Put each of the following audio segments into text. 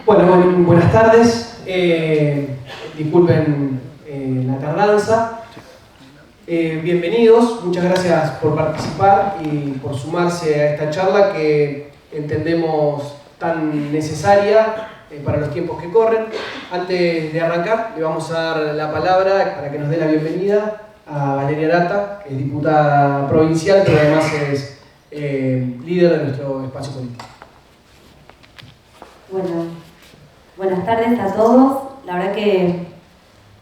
Bueno, buenas tardes. Disculpen la tardanza. Bienvenidos, muchas gracias por participar y por sumarse a esta charla que entendemos tan necesaria para los tiempos que corren. Antes de arrancar, le vamos a dar la palabra para que nos dé la bienvenida a Valeria Arata, que es diputada provincial, pero además es líder de nuestro espacio político. Bueno, buenas tardes a todos. La verdad que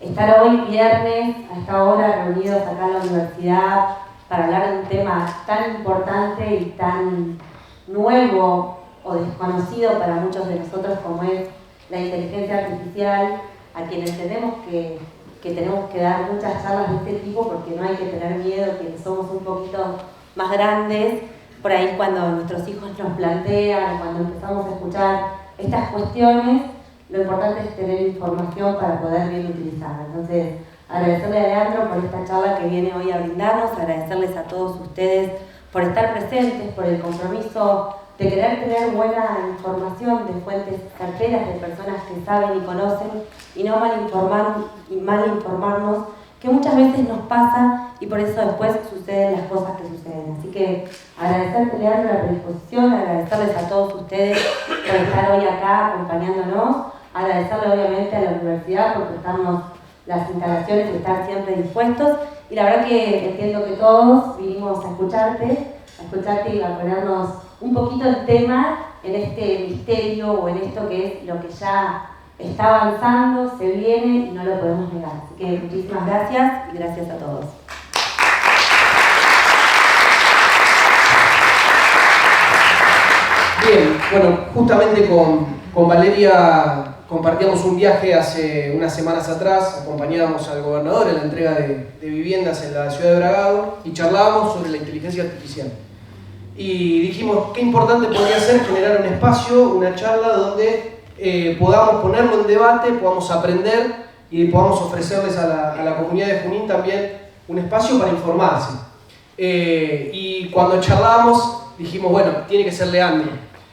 estar hoy viernes a esta hora reunidos acá en la universidad para hablar de un tema tan importante y tan nuevo o desconocido para muchos de nosotros como es la inteligencia artificial, a quienes entendemos que tenemos que dar muchas charlas de este tipo porque no hay que tener miedo, que somos un poquito más grandes, por ahí cuando nuestros hijos nos plantean, cuando empezamos a escuchar estas cuestiones, lo importante es tener información para poder bien utilizarla. Entonces, agradecerle a Leandro por esta charla que viene hoy a brindarnos, agradecerles a todos ustedes por estar presentes, por el compromiso de querer tener buena información de fuentes certeras, de personas que saben y conocen, y no mal informarnos, que muchas veces nos pasa y por eso después suceden las cosas que suceden. Así que agradecerte, Leandro, la predisposición, agradecerles a todos ustedes por estar hoy acá acompañándonos, agradecerle obviamente a la universidad por prestarnos las instalaciones y estar siempre dispuestos. Y la verdad que entiendo que todos vinimos a escucharte y a ponernos un poquito el tema en este misterio o en esto que es lo que ya está avanzando, se viene y no lo podemos negar. Así que muchísimas gracias y gracias a todos. Bien, bueno, justamente con Valeria compartíamos un viaje hace unas semanas atrás, acompañábamos al gobernador en la entrega de viviendas en la ciudad de Bragado y charlábamos sobre la inteligencia artificial. Y dijimos qué importante podría ser generar un espacio, una charla donde podamos ponerlo en debate, podamos aprender y podamos ofrecerles a la comunidad de Junín también un espacio para informarse. Y cuando charlábamos dijimos, bueno, tiene que ser Leandro.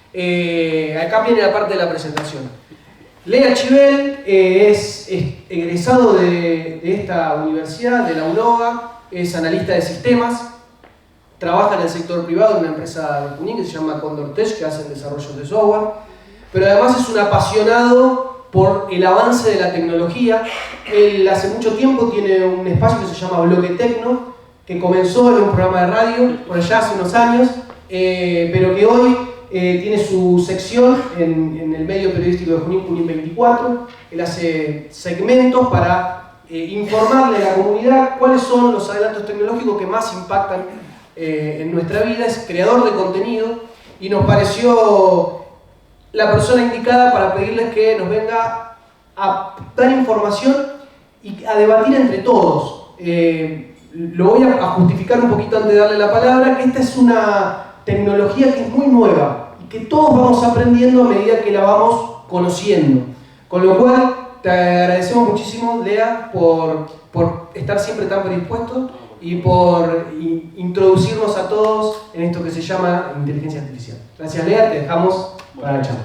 Acá viene la parte de la presentación. Lea Chivel es egresado de esta universidad, de la UNOVA, es analista de sistemas, trabaja en el sector privado en una empresa de Junín que se llama Condortech, que hace desarrollos de software, pero además es un apasionado por el avance de la tecnología. Él hace mucho tiempo tiene un espacio que se llama Bloque Tecno, que comenzó en un programa de radio por allá hace unos años, pero que hoy tiene su sección en el medio periodístico de Junín, Junín 24. Él hace segmentos para informarle a la comunidad cuáles son los adelantos tecnológicos que más impactan en nuestra vida. Es creador de contenido y nos pareció la persona indicada para pedirles que nos venga a dar información y a debatir entre todos. Lo voy a justificar un poquito antes de darle la palabra, que esta es una tecnología que es muy nueva y que todos vamos aprendiendo a medida que la vamos conociendo. Con lo cual, te agradecemos muchísimo, Lea, por estar siempre tan predispuesto y por introducirnos a todos en esto que se llama inteligencia artificial. Gracias, Lea, te dejamos para la charla.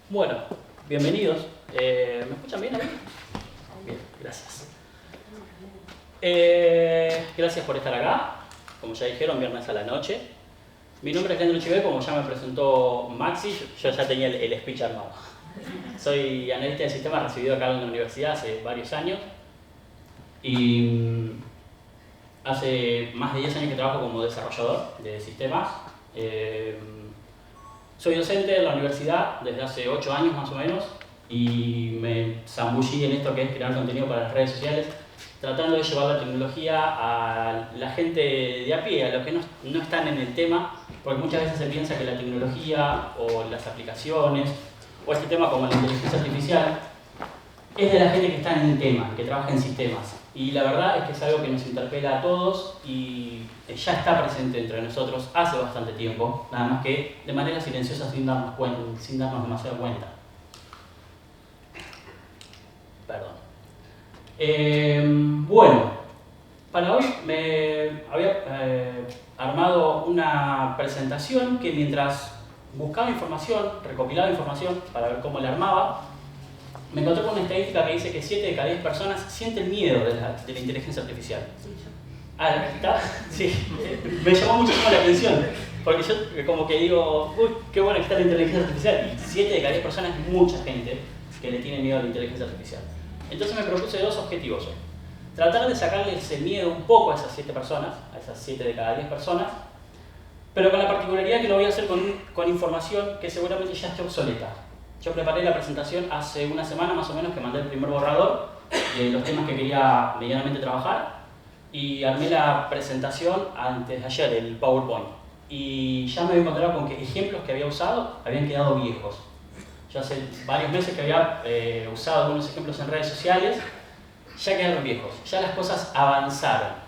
Bueno, bienvenidos. ¿Me escuchan bien ahí? Bien, gracias. Gracias por estar acá. Como ya dijeron, viernes a la noche. Mi nombre es Leandro Chivel, como ya me presentó Maxi, yo ya tenía el speech armado. Soy analista de sistemas recibido acá en la universidad hace varios años. Y hace más de 10 años que trabajo como desarrollador de sistemas. Soy docente en la universidad desde hace 8 años más o menos y me zambullí en esto que es crear contenido para las redes sociales, tratando de llevar la tecnología a la gente de a pie, a los que no están en el tema, porque muchas veces se piensa que la tecnología o las aplicaciones o este tema como la inteligencia artificial es de la gente que está en el tema, que trabaja en sistemas. Y la verdad es que es algo que nos interpela a todos y ya está presente entre nosotros hace bastante tiempo, nada más que de manera silenciosa sin darnos demasiada cuenta. Perdón. Bueno, para hoy me había armado una presentación que mientras buscaba información, recopilaba información para ver cómo la armaba, me encontré con una estadística que dice que 7 de cada 10 personas sienten miedo de la inteligencia artificial. Ah, ¿está? Sí, me llamó muchísimo la atención, porque yo como que digo, uy, qué buena que está la inteligencia artificial, y 7 de cada 10 personas es mucha gente que le tiene miedo a la inteligencia artificial. Entonces me propuse 2 objetivos hoy. Tratar de sacarle ese miedo un poco a esas 7 personas, a esas 7 de cada 10 personas, pero con la particularidad que lo voy a hacer con información que seguramente ya esté obsoleta. Yo preparé la presentación hace una semana más o menos que mandé el primer borrador de los temas que quería medianamente trabajar y armé la presentación antes de ayer, el PowerPoint. Y ya me había encontrado con que ejemplos que había usado habían quedado viejos. Yo hace varios meses que había usado algunos ejemplos en redes sociales, ya quedaron viejos, ya las cosas avanzaron.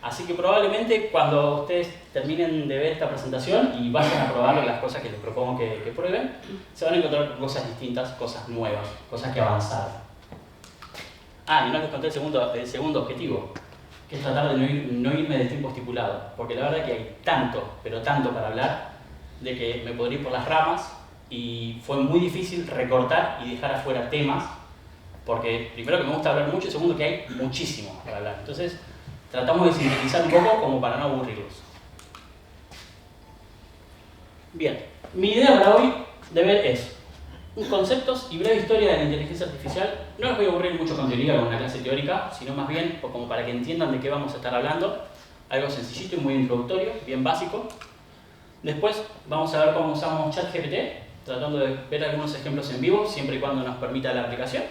Así que probablemente cuando ustedes terminen de ver esta presentación y vayan a probar las cosas que les propongo que prueben, se van a encontrar con cosas distintas, cosas nuevas, cosas que avanzaron. Ah, y no les conté el segundo objetivo, que es tratar de no irme del tiempo estipulado, porque la verdad es que hay tanto, pero tanto para hablar, de que me podría ir por las ramas y fue muy difícil recortar y dejar afuera temas, porque primero que me gusta hablar mucho y segundo que hay muchísimo para hablar. Entonces, tratamos de sintetizar un poco como para no aburrirlos. Bien, mi idea para hoy de ver es conceptos y breve historia de la inteligencia artificial. No les voy a aburrir mucho con teoría, con una clase teórica, sino más bien como para que entiendan de qué vamos a estar hablando. Algo sencillito y muy introductorio, bien básico. Después vamos a ver cómo usamos ChatGPT, tratando de ver algunos ejemplos en vivo, siempre y cuando nos permita la aplicación.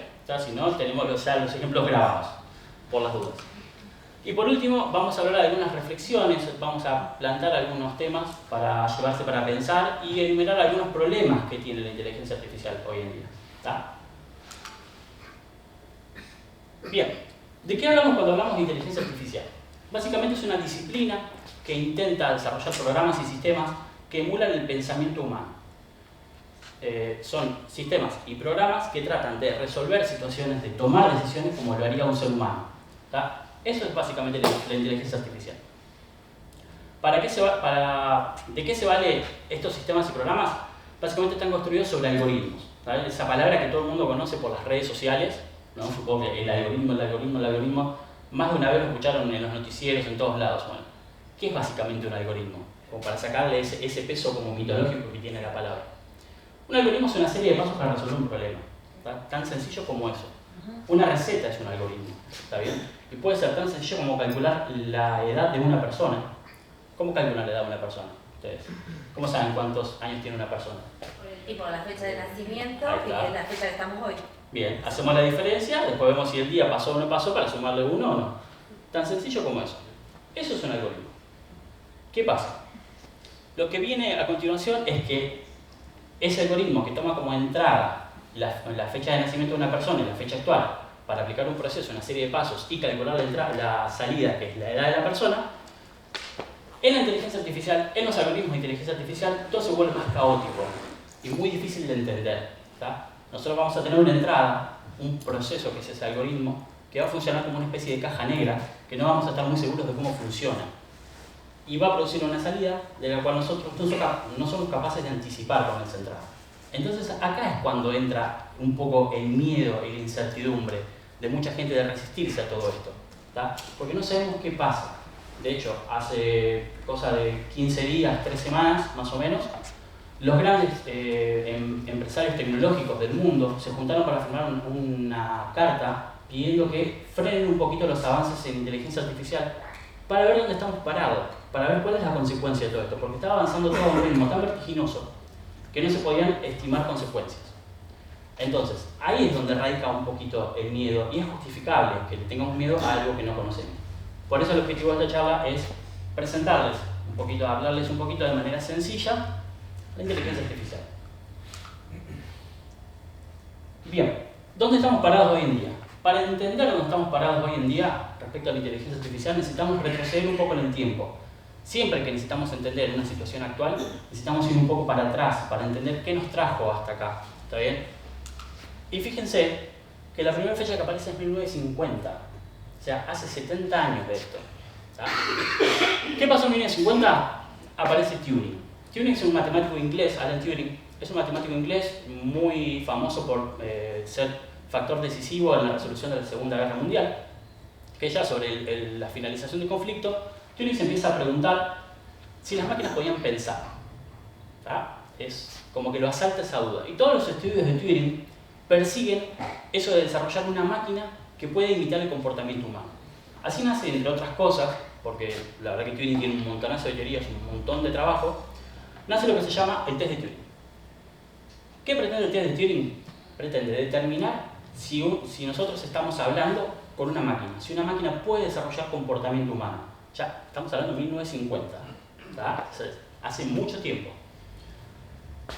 Si no, tenemos ya los ejemplos grabados, por las dudas. Y por último, vamos a hablar de algunas reflexiones, vamos a plantear algunos temas para llevarse para pensar y enumerar algunos problemas que tiene la inteligencia artificial hoy en día. ¿Está? Bien, ¿de qué hablamos cuando hablamos de inteligencia artificial? Básicamente es una disciplina que intenta desarrollar programas y sistemas que emulan el pensamiento humano. Son sistemas y programas que tratan de resolver situaciones, de tomar decisiones como lo haría un ser humano. ¿Está? Eso es básicamente la inteligencia artificial. ¿De qué se vale estos sistemas y programas? Básicamente están construidos sobre algoritmos. ¿Vale? Esa palabra que todo el mundo conoce por las redes sociales, ¿no? Supongo que el algoritmo, más de una vez lo escucharon en los noticieros, en todos lados. Bueno, ¿qué es básicamente un algoritmo? Como para sacarle ese peso como mitológico que tiene la palabra. Un algoritmo es una serie de pasos para resolver un problema. ¿Está? Tan sencillo como eso. Una receta es un algoritmo. ¿Está bien? Y puede ser tan sencillo como calcular la edad de una persona. ¿Cómo calculan la edad de una persona? Ustedes. ¿Cómo saben cuántos años tiene una persona? Por el tipo, la fecha de nacimiento y la fecha que estamos hoy. Bien, hacemos la diferencia, después vemos si el día pasó o no pasó para sumarle uno o no. Tan sencillo como eso. Eso es un algoritmo. ¿Qué pasa? Lo que viene a continuación es que ese algoritmo que toma como entrada la fecha de nacimiento de una persona y la fecha actual para aplicar un proceso, una serie de pasos y calcular la salida, que es la edad de la persona, en la inteligencia artificial, en los algoritmos de inteligencia artificial, todo se vuelve más caótico y muy difícil de entender. ¿Está? Nosotros vamos a tener una entrada, un proceso que es ese algoritmo, que va a funcionar como una especie de caja negra, que no vamos a estar muy seguros de cómo funciona. Y va a producir una salida de la cual nosotros no somos capaces de anticipar con esa entrada. Entonces acá es cuando entra un poco el miedo y la incertidumbre de mucha gente de resistirse a todo esto. ¿Está? Porque no sabemos qué pasa. De hecho, hace cosa de 15 días, 3 semanas más o menos, los grandes empresarios tecnológicos del mundo se juntaron para firmar una carta pidiendo que frenen un poquito los avances en inteligencia artificial para ver dónde estamos parados, para ver cuál es la consecuencia de todo esto, porque estaba avanzando todo a un ritmo tan vertiginoso que no se podían estimar consecuencias. Entonces, ahí es donde radica un poquito el miedo, y es justificable que tengamos miedo a algo que no conocemos. Por eso el objetivo de esta charla es presentarles un poquito, hablarles un poquito de manera sencilla la inteligencia artificial. Bien, ¿dónde estamos parados hoy en día? Para entender dónde estamos parados hoy en día respecto a la inteligencia artificial necesitamos retroceder un poco en el tiempo. Siempre que necesitamos entender una situación actual, necesitamos ir un poco para atrás para entender qué nos trajo hasta acá. ¿Está bien? Y fíjense que la primera fecha que aparece es 1950. O sea, hace 70 años de esto. ¿Qué pasó en 1950? Aparece Turing. Turing es un matemático inglés, Alan Turing, es un matemático inglés muy famoso por ser factor decisivo en la resolución de la Segunda Guerra Mundial, que ya sobre la finalización del conflicto, Turing se empieza a preguntar si las máquinas podían pensar. Es como que lo asalta esa duda. Y todos los estudios de Turing persiguen eso de desarrollar una máquina que puede imitar el comportamiento humano. Así nace, entre otras cosas, porque la verdad que Turing tiene un montonazo de teorías, un montón de trabajo, nace lo que se llama el test de Turing. ¿Qué pretende el test de Turing? Pretende determinar si nosotros estamos hablando con una máquina, si una máquina puede desarrollar comportamiento humano. Ya estamos hablando de 1950, hace mucho tiempo.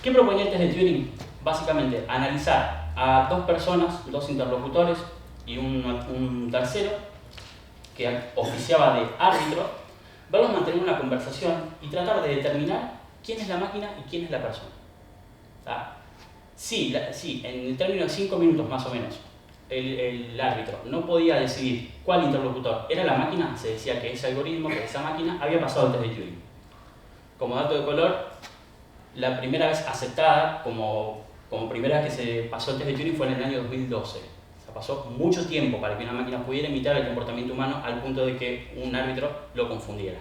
¿Qué proponía el test de Turing? Básicamente, analizar a dos personas, dos interlocutores y un tercero que oficiaba de árbitro, verlos mantener una conversación y tratar de determinar quién es la máquina y quién es la persona. Sí, en el término de 5 minutos más o menos, el árbitro no podía decidir cuál interlocutor era la máquina, se decía que ese algoritmo, que esa máquina, había pasado el test de Turing. Como dato de color, la primera vez aceptada como primera vez que se pasó el test de Turing fue en el año 2012. O sea, pasó mucho tiempo para que una máquina pudiera imitar el comportamiento humano al punto de que un árbitro lo confundiera.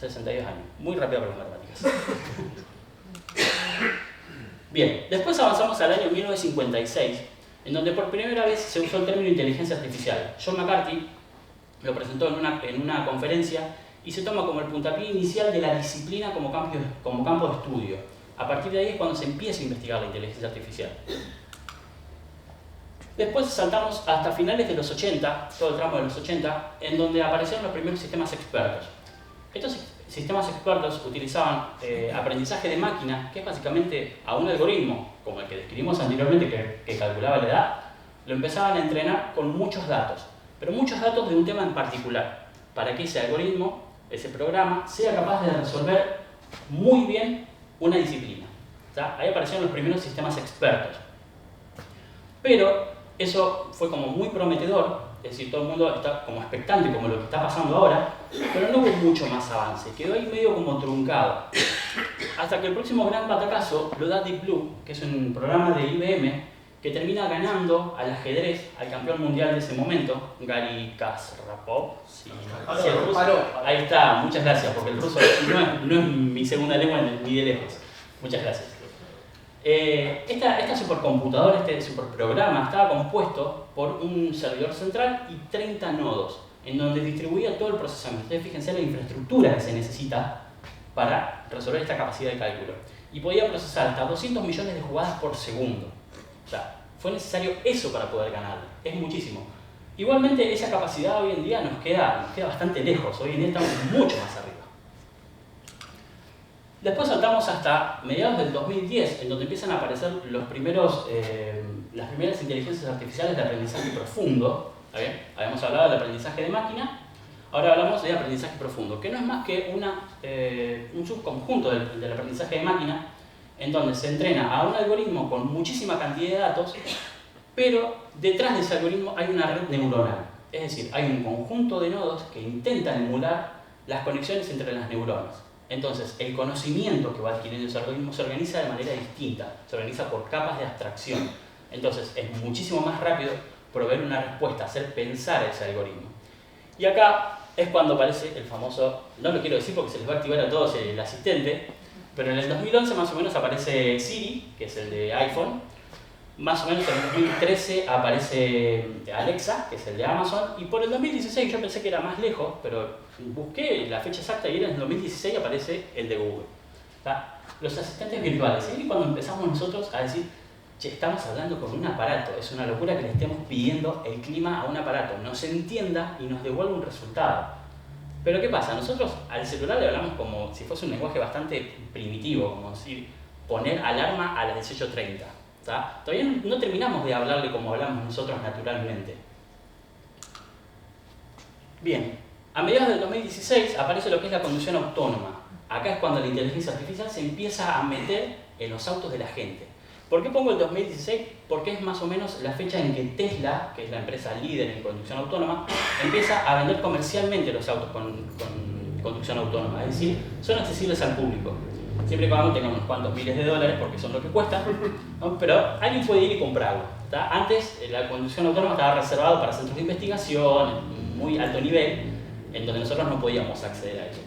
62 años. Muy rápido para las matemáticas. Bien, después avanzamos al año 1956, en donde por primera vez se usó el término inteligencia artificial. John McCarthy lo presentó en una conferencia y se toma como el puntapié inicial de la disciplina como campo de estudio. A partir de ahí es cuando se empieza a investigar la inteligencia artificial. Después saltamos hasta finales de los 80, todo el tramo de los 80, en donde aparecieron los primeros sistemas expertos. Estos sistemas expertos utilizaban aprendizaje de máquina, que es básicamente a un algoritmo, como el que describimos anteriormente, que calculaba la edad, lo empezaban a entrenar con muchos datos, pero muchos datos de un tema en particular, para que ese algoritmo, ese programa, sea capaz de resolver muy bien una disciplina. Ahí aparecieron los primeros sistemas expertos. Pero eso fue como muy prometedor, es decir, todo el mundo está como expectante como lo que está pasando ahora, pero no hubo mucho más avance, quedó ahí medio como truncado. Hasta que el próximo gran batacazo lo da Deep Blue, que es un programa de IBM que termina ganando al ajedrez, al campeón mundial de ese momento, Garry Kasparov. Ahí está, muchas gracias, porque el ruso no es mi segunda lengua ni de lejos. Muchas gracias. Esta supercomputadora, este superprograma, estaba compuesto por un servidor central y 30 nodos, en donde distribuía todo el procesamiento. Ustedes fíjense la infraestructura que se necesita para resolver esta capacidad de cálculo. Y podía procesar hasta 200 millones de jugadas por segundo. O sea, fue necesario eso para poder ganar. Es muchísimo. Igualmente, esa capacidad hoy en día nos queda bastante lejos. Hoy en día estamos mucho más arriba. Después saltamos hasta mediados del 2010, en donde empiezan a aparecer las primeras inteligencias artificiales de aprendizaje profundo. ¿Está bien? Habíamos hablado del aprendizaje de máquina, ahora hablamos de aprendizaje profundo, que no es más que un subconjunto del aprendizaje de máquina, en donde se entrena a un algoritmo con muchísima cantidad de datos, pero detrás de ese algoritmo hay una red neuronal. Es decir, hay un conjunto de nodos que intentan emular las conexiones entre las neuronas. Entonces, el conocimiento que va adquiriendo ese algoritmo se organiza de manera distinta, se organiza por capas de abstracción. Entonces, es muchísimo más rápido proveer una respuesta, hacer pensar a ese algoritmo. Y acá es cuando aparece el famoso, no lo quiero decir porque se les va a activar a todos el asistente, pero en el 2011 más o menos aparece Siri, que es el de iPhone. Más o menos en el 2013 aparece Alexa, que es el de Amazon, y por el 2016 yo pensé que era más lejos, pero busqué la fecha exacta y era en el 2016 aparece el de Google. ¿Está? Los asistentes virtuales, y cuando empezamos nosotros a decir, che, estamos hablando con un aparato, es una locura que le estemos pidiendo el clima a un aparato, nos entienda y nos devuelva un resultado. Pero ¿qué pasa? Nosotros al celular le hablamos como si fuese un lenguaje bastante primitivo, como decir, poner alarma a las 18:30. Todavía no terminamos de hablarle como hablamos nosotros naturalmente. Bien, a mediados del 2016 aparece lo que es la conducción autónoma. Acá es cuando la inteligencia artificial se empieza a meter en los autos de la gente. ¿Por qué pongo el 2016? Porque es más o menos la fecha en que Tesla, que es la empresa líder en conducción autónoma, empieza a vender comercialmente los autos con conducción autónoma, es decir, son accesibles al público. Siempre y cuando tengan unos cuantos miles de dólares, porque son lo que cuestan, ¿no? Pero alguien puede ir y comprarlo. ¿Tá? Antes la conducción autónoma estaba reservado para centros de investigación, muy alto nivel, en donde nosotros no podíamos acceder a eso.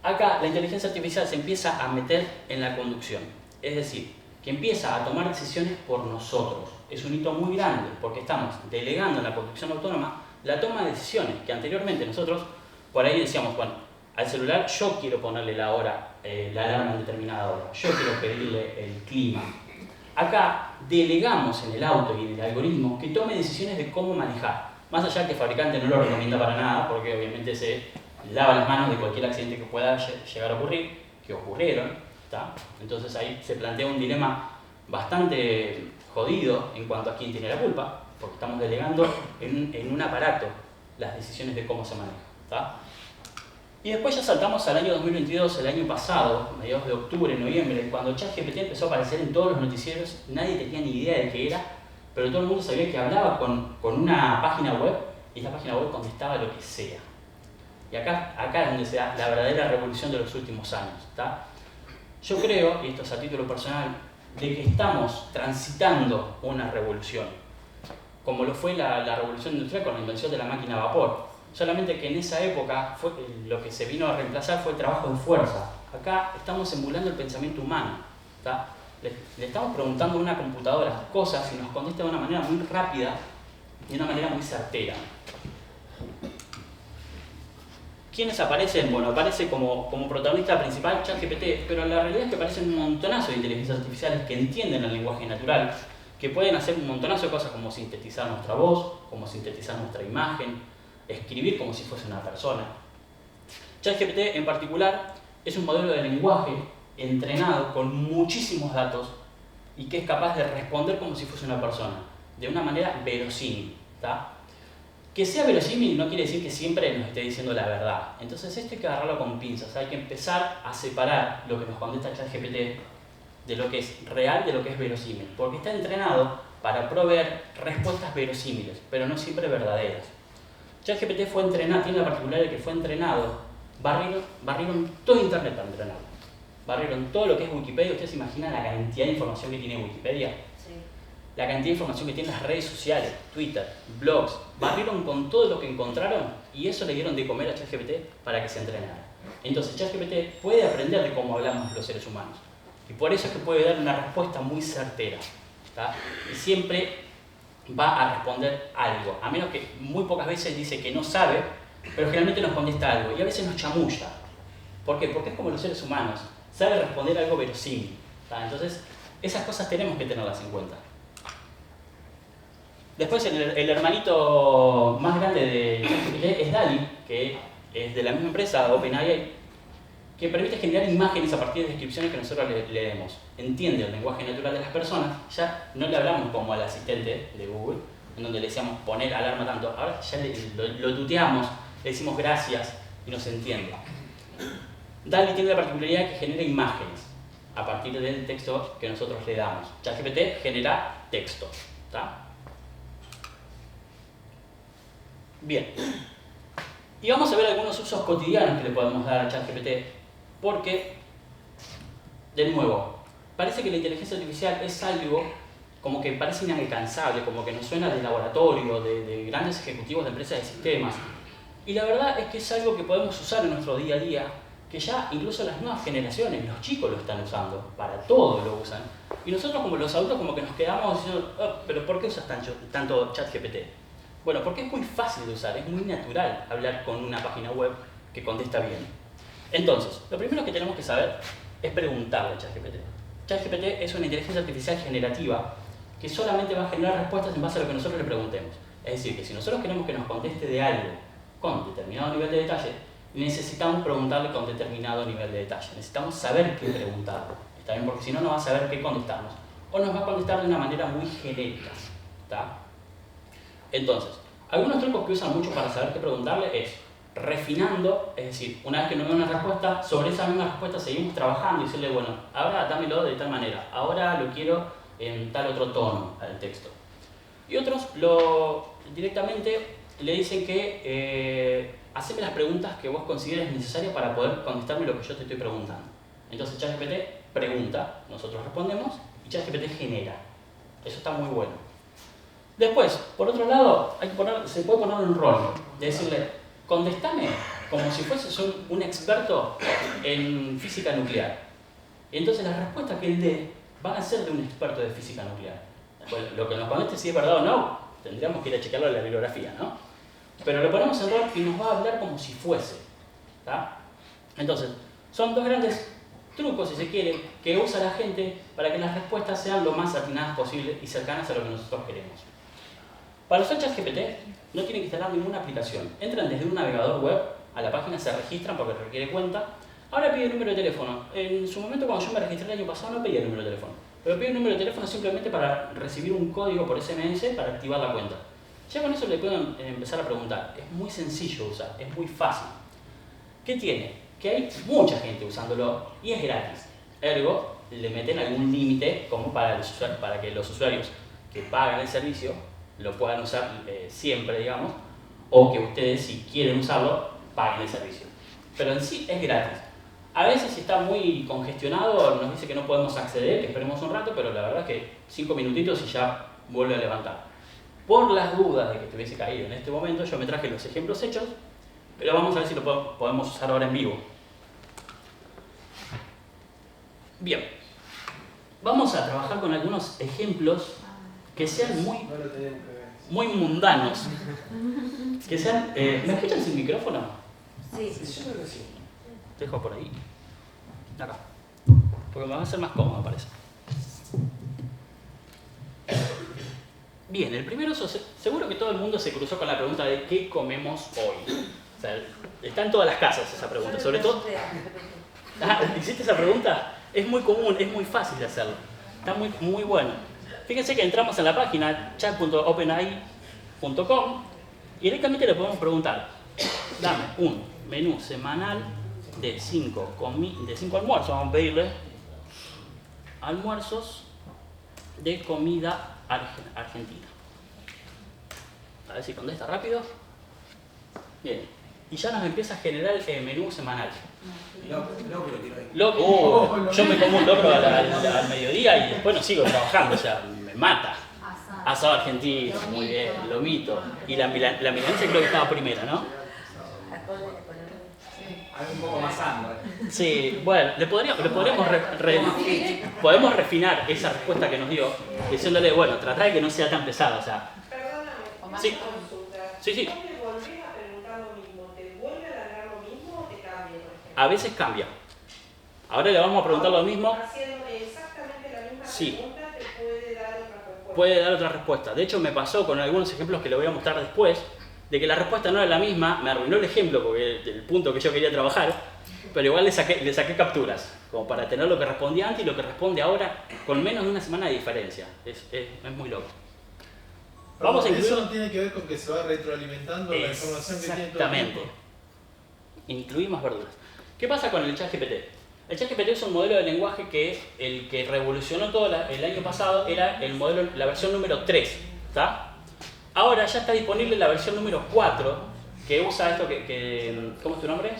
Acá la inteligencia artificial se empieza a meter en la conducción, es decir, que empieza a tomar decisiones por nosotros. Es un hito muy grande, porque estamos delegando en la conducción autónoma la toma de decisiones, que anteriormente nosotros por ahí decíamos, bueno, al celular yo quiero ponerle la hora, la alarma en determinada hora, yo quiero pedirle el clima. Acá delegamos en el auto y en el algoritmo que tome decisiones de cómo manejar, más allá que el fabricante no lo recomienda para nada, porque obviamente se lava las manos de cualquier accidente que pueda llegar a ocurrir, que ocurrieron, ¿tá? Entonces ahí se plantea un dilema bastante jodido en cuanto a quién tiene la culpa, porque estamos delegando en un aparato las decisiones de cómo se maneja, ¿tá? Y después ya saltamos al año 2022, el año pasado, mediados de octubre, noviembre, cuando ChatGPT empezó a aparecer en todos los noticieros, nadie tenía ni idea de qué era, pero todo el mundo sabía que hablaba con una página web y esta página web contestaba lo que sea. Y acá es donde se da la verdadera revolución de los últimos años, ¿tá? Yo creo, y esto es a título personal, de que estamos transitando una revolución, como lo fue la revolución industrial con la invención de la máquina a vapor. Solamente que en esa época lo que se vino a reemplazar fue el trabajo de fuerza. Acá estamos emulando el pensamiento humano, ¿tá? Le estamos preguntando a una computadora cosas y nos contesta de una manera muy rápida y de una manera muy certera. ¿Quiénes aparecen? Bueno, aparece como protagonista principal ChatGPT, pero la realidad es que aparecen un montonazo de inteligencias artificiales que entienden el lenguaje natural, que pueden hacer un montonazo de cosas como sintetizar nuestra voz, como sintetizar nuestra imagen, escribir como si fuese una persona. ChatGPT en particular es un modelo de lenguaje entrenado con muchísimos datos y que es capaz de responder como si fuese una persona, de una manera verosímil, ¿tá? Que sea verosímil no quiere decir que siempre nos esté diciendo la verdad. Entonces esto hay que agarrarlo con pinzas, hay que empezar a separar lo que nos contesta ChatGPT de lo que es real de lo que es verosímil, porque está entrenado para proveer respuestas verosímiles, pero no siempre verdaderas. ChatGPT fue entrenado, tiene la particularidad de que fue entrenado, barrieron todo Internet para entrenarlo. Barrieron todo lo que es Wikipedia. ¿Ustedes se imaginan la cantidad de información que tiene Wikipedia? Sí. La cantidad de información que tienen las redes sociales, Twitter, blogs. Barrieron con todo lo que encontraron y eso le dieron de comer a ChatGPT para que se entrenara. Entonces ChatGPT puede aprender de cómo hablamos los seres humanos. Y por eso es que puede dar una respuesta muy certera, ¿tá? Y siempre va a responder algo, a menos que muy pocas veces dice que no sabe, pero generalmente nos contesta algo y a veces nos chamulla. ¿Por qué? Porque es como los seres humanos, sabe responder algo verosímil, ¿tá? Entonces esas cosas tenemos que tenerlas en cuenta. Después el hermanito más grande de ChatGPT es DALL-E, que es de la misma empresa, OpenAI, que permite generar imágenes a partir de descripciones que nosotros leemos. Entiende el lenguaje natural de las personas, ya no le hablamos como al asistente de Google, en donde le decíamos poner alarma tanto, ahora ya lo tuteamos, le decimos gracias y nos entiende. DALL-E tiene la particularidad que genera imágenes a partir del texto que nosotros le damos. ChatGPT genera texto, ¿tá? Bien. Y vamos a ver algunos usos cotidianos que le podemos dar a ChatGPT. Porque, de nuevo, parece que la inteligencia artificial es algo como que parece inalcanzable, como que nos suena de laboratorio, de grandes ejecutivos de empresas de sistemas. Y la verdad es que es algo que podemos usar en nuestro día a día, que ya incluso las nuevas generaciones, los chicos lo están usando, para todo lo usan. Y nosotros como los adultos como que nos quedamos diciendo, oh, pero ¿por qué usas tanto ChatGPT? Bueno, porque es muy fácil de usar, es muy natural hablar con una página web que contesta bien. Entonces, lo primero que tenemos que saber es preguntarle a ChatGPT. ChatGPT es una inteligencia artificial generativa que solamente va a generar respuestas en base a lo que nosotros le preguntemos. Es decir, que si nosotros queremos que nos conteste de algo con determinado nivel de detalle, necesitamos preguntarle con determinado nivel de detalle. Necesitamos saber qué preguntarle, ¿está bien? Porque si no, no va a saber qué contestarnos. O nos va a contestar de una manera muy genérica, ¿está? Entonces, algunos trucos que usan mucho para saber qué preguntarle es refinando, es decir, una vez que nos da una respuesta, sobre esa misma respuesta seguimos trabajando y decirle, bueno, ahora dámelo de tal manera, ahora lo quiero en tal otro tono al texto. Y otros directamente le dicen que haceme las preguntas que vos consideres necesarias para poder contestarme lo que yo te estoy preguntando. Entonces ChatGPT pregunta, nosotros respondemos y ChatGPT genera. Eso está muy bueno. Después, por otro lado, se puede poner un rol de decirle, contestame como si fueses un experto en física nuclear. Y entonces las respuestas que él dé van a ser de un experto de física nuclear. Pues lo que nos conteste si es verdad o no, tendríamos que ir a checarlo en la bibliografía, ¿no? Pero lo ponemos en rol y nos va a hablar como si fuese. ¿Tá? Entonces, son dos grandes trucos, si se quiere, que usa la gente para que las respuestas sean lo más atinadas posible y cercanas a lo que nosotros queremos. Para usar ChatGPT no tienen que instalar ninguna aplicación. Entran desde un navegador web a la página, se registran porque requiere cuenta. Ahora pide el número de teléfono. En su momento, cuando yo me registré el año pasado, no pedía el número de teléfono. Pero pide el número de teléfono simplemente para recibir un código por SMS para activar la cuenta. Ya con eso le pueden empezar a preguntar. Es muy sencillo de usar, es muy fácil. ¿Qué tiene? Que hay mucha gente usándolo y es gratis. Ergo, le meten algún límite como para que los usuarios que pagan el servicio lo puedan usar siempre, digamos, o que ustedes, si quieren usarlo, paguen el servicio. Pero en sí es gratis. A veces, si está muy congestionado, nos dice que no podemos acceder, que esperemos un rato, pero la verdad es que 5 minutitos y ya vuelve a levantar. Por las dudas de que estuviese caído en este momento, yo me traje los ejemplos hechos, pero vamos a ver si lo podemos usar ahora en vivo. Bien, vamos a trabajar con algunos ejemplos que sean muy mundanos. Que sean, ¿me escuchan sin micrófono? Sí. Yo creo que sí. Dejo por ahí. Acá. Porque me va a ser más cómodo, parece. Bien, el primero, seguro que todo el mundo se cruzó con la pregunta de ¿qué comemos hoy? O sea, está en todas las casas esa pregunta, sobre todo... ¿Hiciste esa pregunta? Es muy común, es muy fácil de hacerlo. Está muy bueno. Fíjense que entramos en la página chat.openai.com y directamente le podemos preguntar, dame un menú semanal de 5 almuerzos, vamos a pedirle almuerzos de comida argentina. A ver si contesta rápido. Bien, y ya nos empieza a generar el menú semanal. Locro, yo me como un locro al mediodía y después no sigo trabajando, o sea, me mata. Asado argentino, muy bien, lomito. Y la milanesa creo que estaba primera, ¿no? Un poco más sano. Sí, bueno, podemos refinar esa respuesta que nos dio, diciéndole, bueno, trata de que no sea tan pesada, o sea... Perdóname, Sí. consulta. Sí. ¿Vos te volvés a preguntar lo mismo? ¿Te vuelve a alargar lo mismo o te cambia? A veces cambia. Ahora le vamos a preguntar lo mismo. Haciendo exactamente la misma Sí. pregunta te puede dar otra respuesta. Puede dar otra respuesta. De hecho, me pasó con algunos ejemplos que le voy a mostrar después, de que la respuesta no era la misma, me arruinó el ejemplo porque el punto que yo quería trabajar, pero igual le saqué capturas, como para tener lo que respondía antes y lo que responde ahora con menos de una semana de diferencia. Es muy loco. Vamos a incluir... Eso no tiene que ver con que se va retroalimentando la información que tiene todo el tiempo. Exactamente. Incluir más verduras. ¿Qué pasa con el ChatGPT? El ChatGPT es un modelo de lenguaje que el que revolucionó todo el año pasado era la versión número 3. ¿Está? Ahora ya está disponible la versión número 4, que usa esto ¿cómo es tu nombre?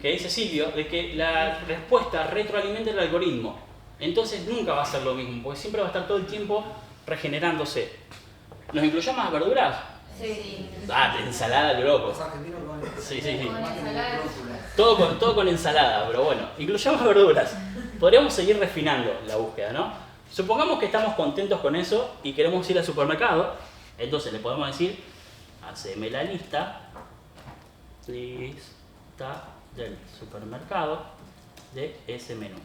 Que dice Silvio, de que la respuesta retroalimenta el algoritmo. Entonces nunca va a ser lo mismo, porque siempre va a estar todo el tiempo regenerándose. ¿Nos incluyó más verduras? Sí. Ensalada de loco. Los argentinos comen Sí. Con ensalada. Todo con ensalada, pero bueno, incluyamos verduras. Podríamos seguir refinando la búsqueda, ¿no? Supongamos que estamos contentos con eso y queremos ir al supermercado, entonces le podemos decir, haceme la lista del supermercado de ese menú.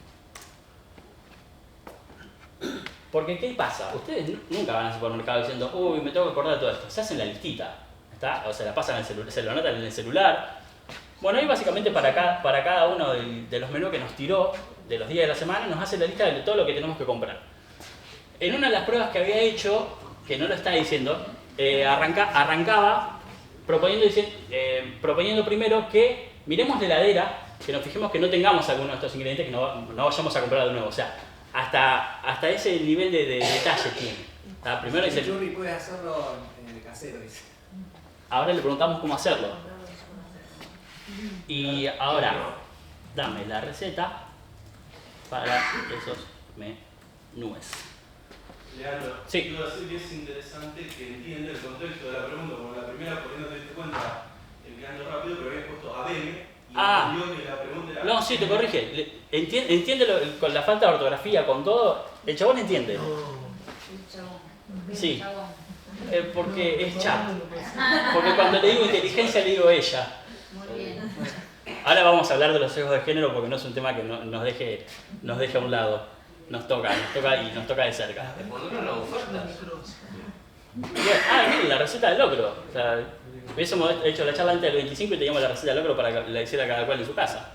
Porque, ¿qué pasa? Ustedes nunca van al supermercado diciendo, uy, me tengo que acordar de todo esto. Se hacen la listita, ¿está? O se la pasan al celular, se lo anotan en el celular. Bueno, ahí básicamente para cada uno de los menús que nos tiró, de los días de la semana, nos hace la lista de todo lo que tenemos que comprar. En una de las pruebas que había hecho, que no lo está diciendo, arrancaba proponiendo primero que miremos la heladera, que nos fijemos que no tengamos alguno de estos ingredientes, que no vayamos a comprar de nuevo. O sea, hasta ese nivel de detalle tiene. Primero dice, El churri puede hacerlo en el casero, dice. ahora le preguntamos cómo hacerlo. Y ahora, dame la receta para esos menúes. Leandro, Sí. quiero decir que es interesante que entienda el contexto de la pregunta, porque la primera, por ahí no te diste cuenta, enviando rápido, pero habías puesto ADM y entendió que la pregunta era... No, sí, te corrige. Entiende con la falta de ortografía, con todo. El chabón entiende. Sí. Porque es chat. Porque cuando le digo inteligencia, le digo ella. Muy bien. Ahora vamos a hablar de los sesgos de género porque no es un tema que nos deje a un lado. Nos toca y nos toca de cerca. Poner una oferta. Miren, la receta del locro. O sea, hubiésemos hecho la charla antes del 25 y teníamos la receta del locro para que la hiciera cada cual en su casa.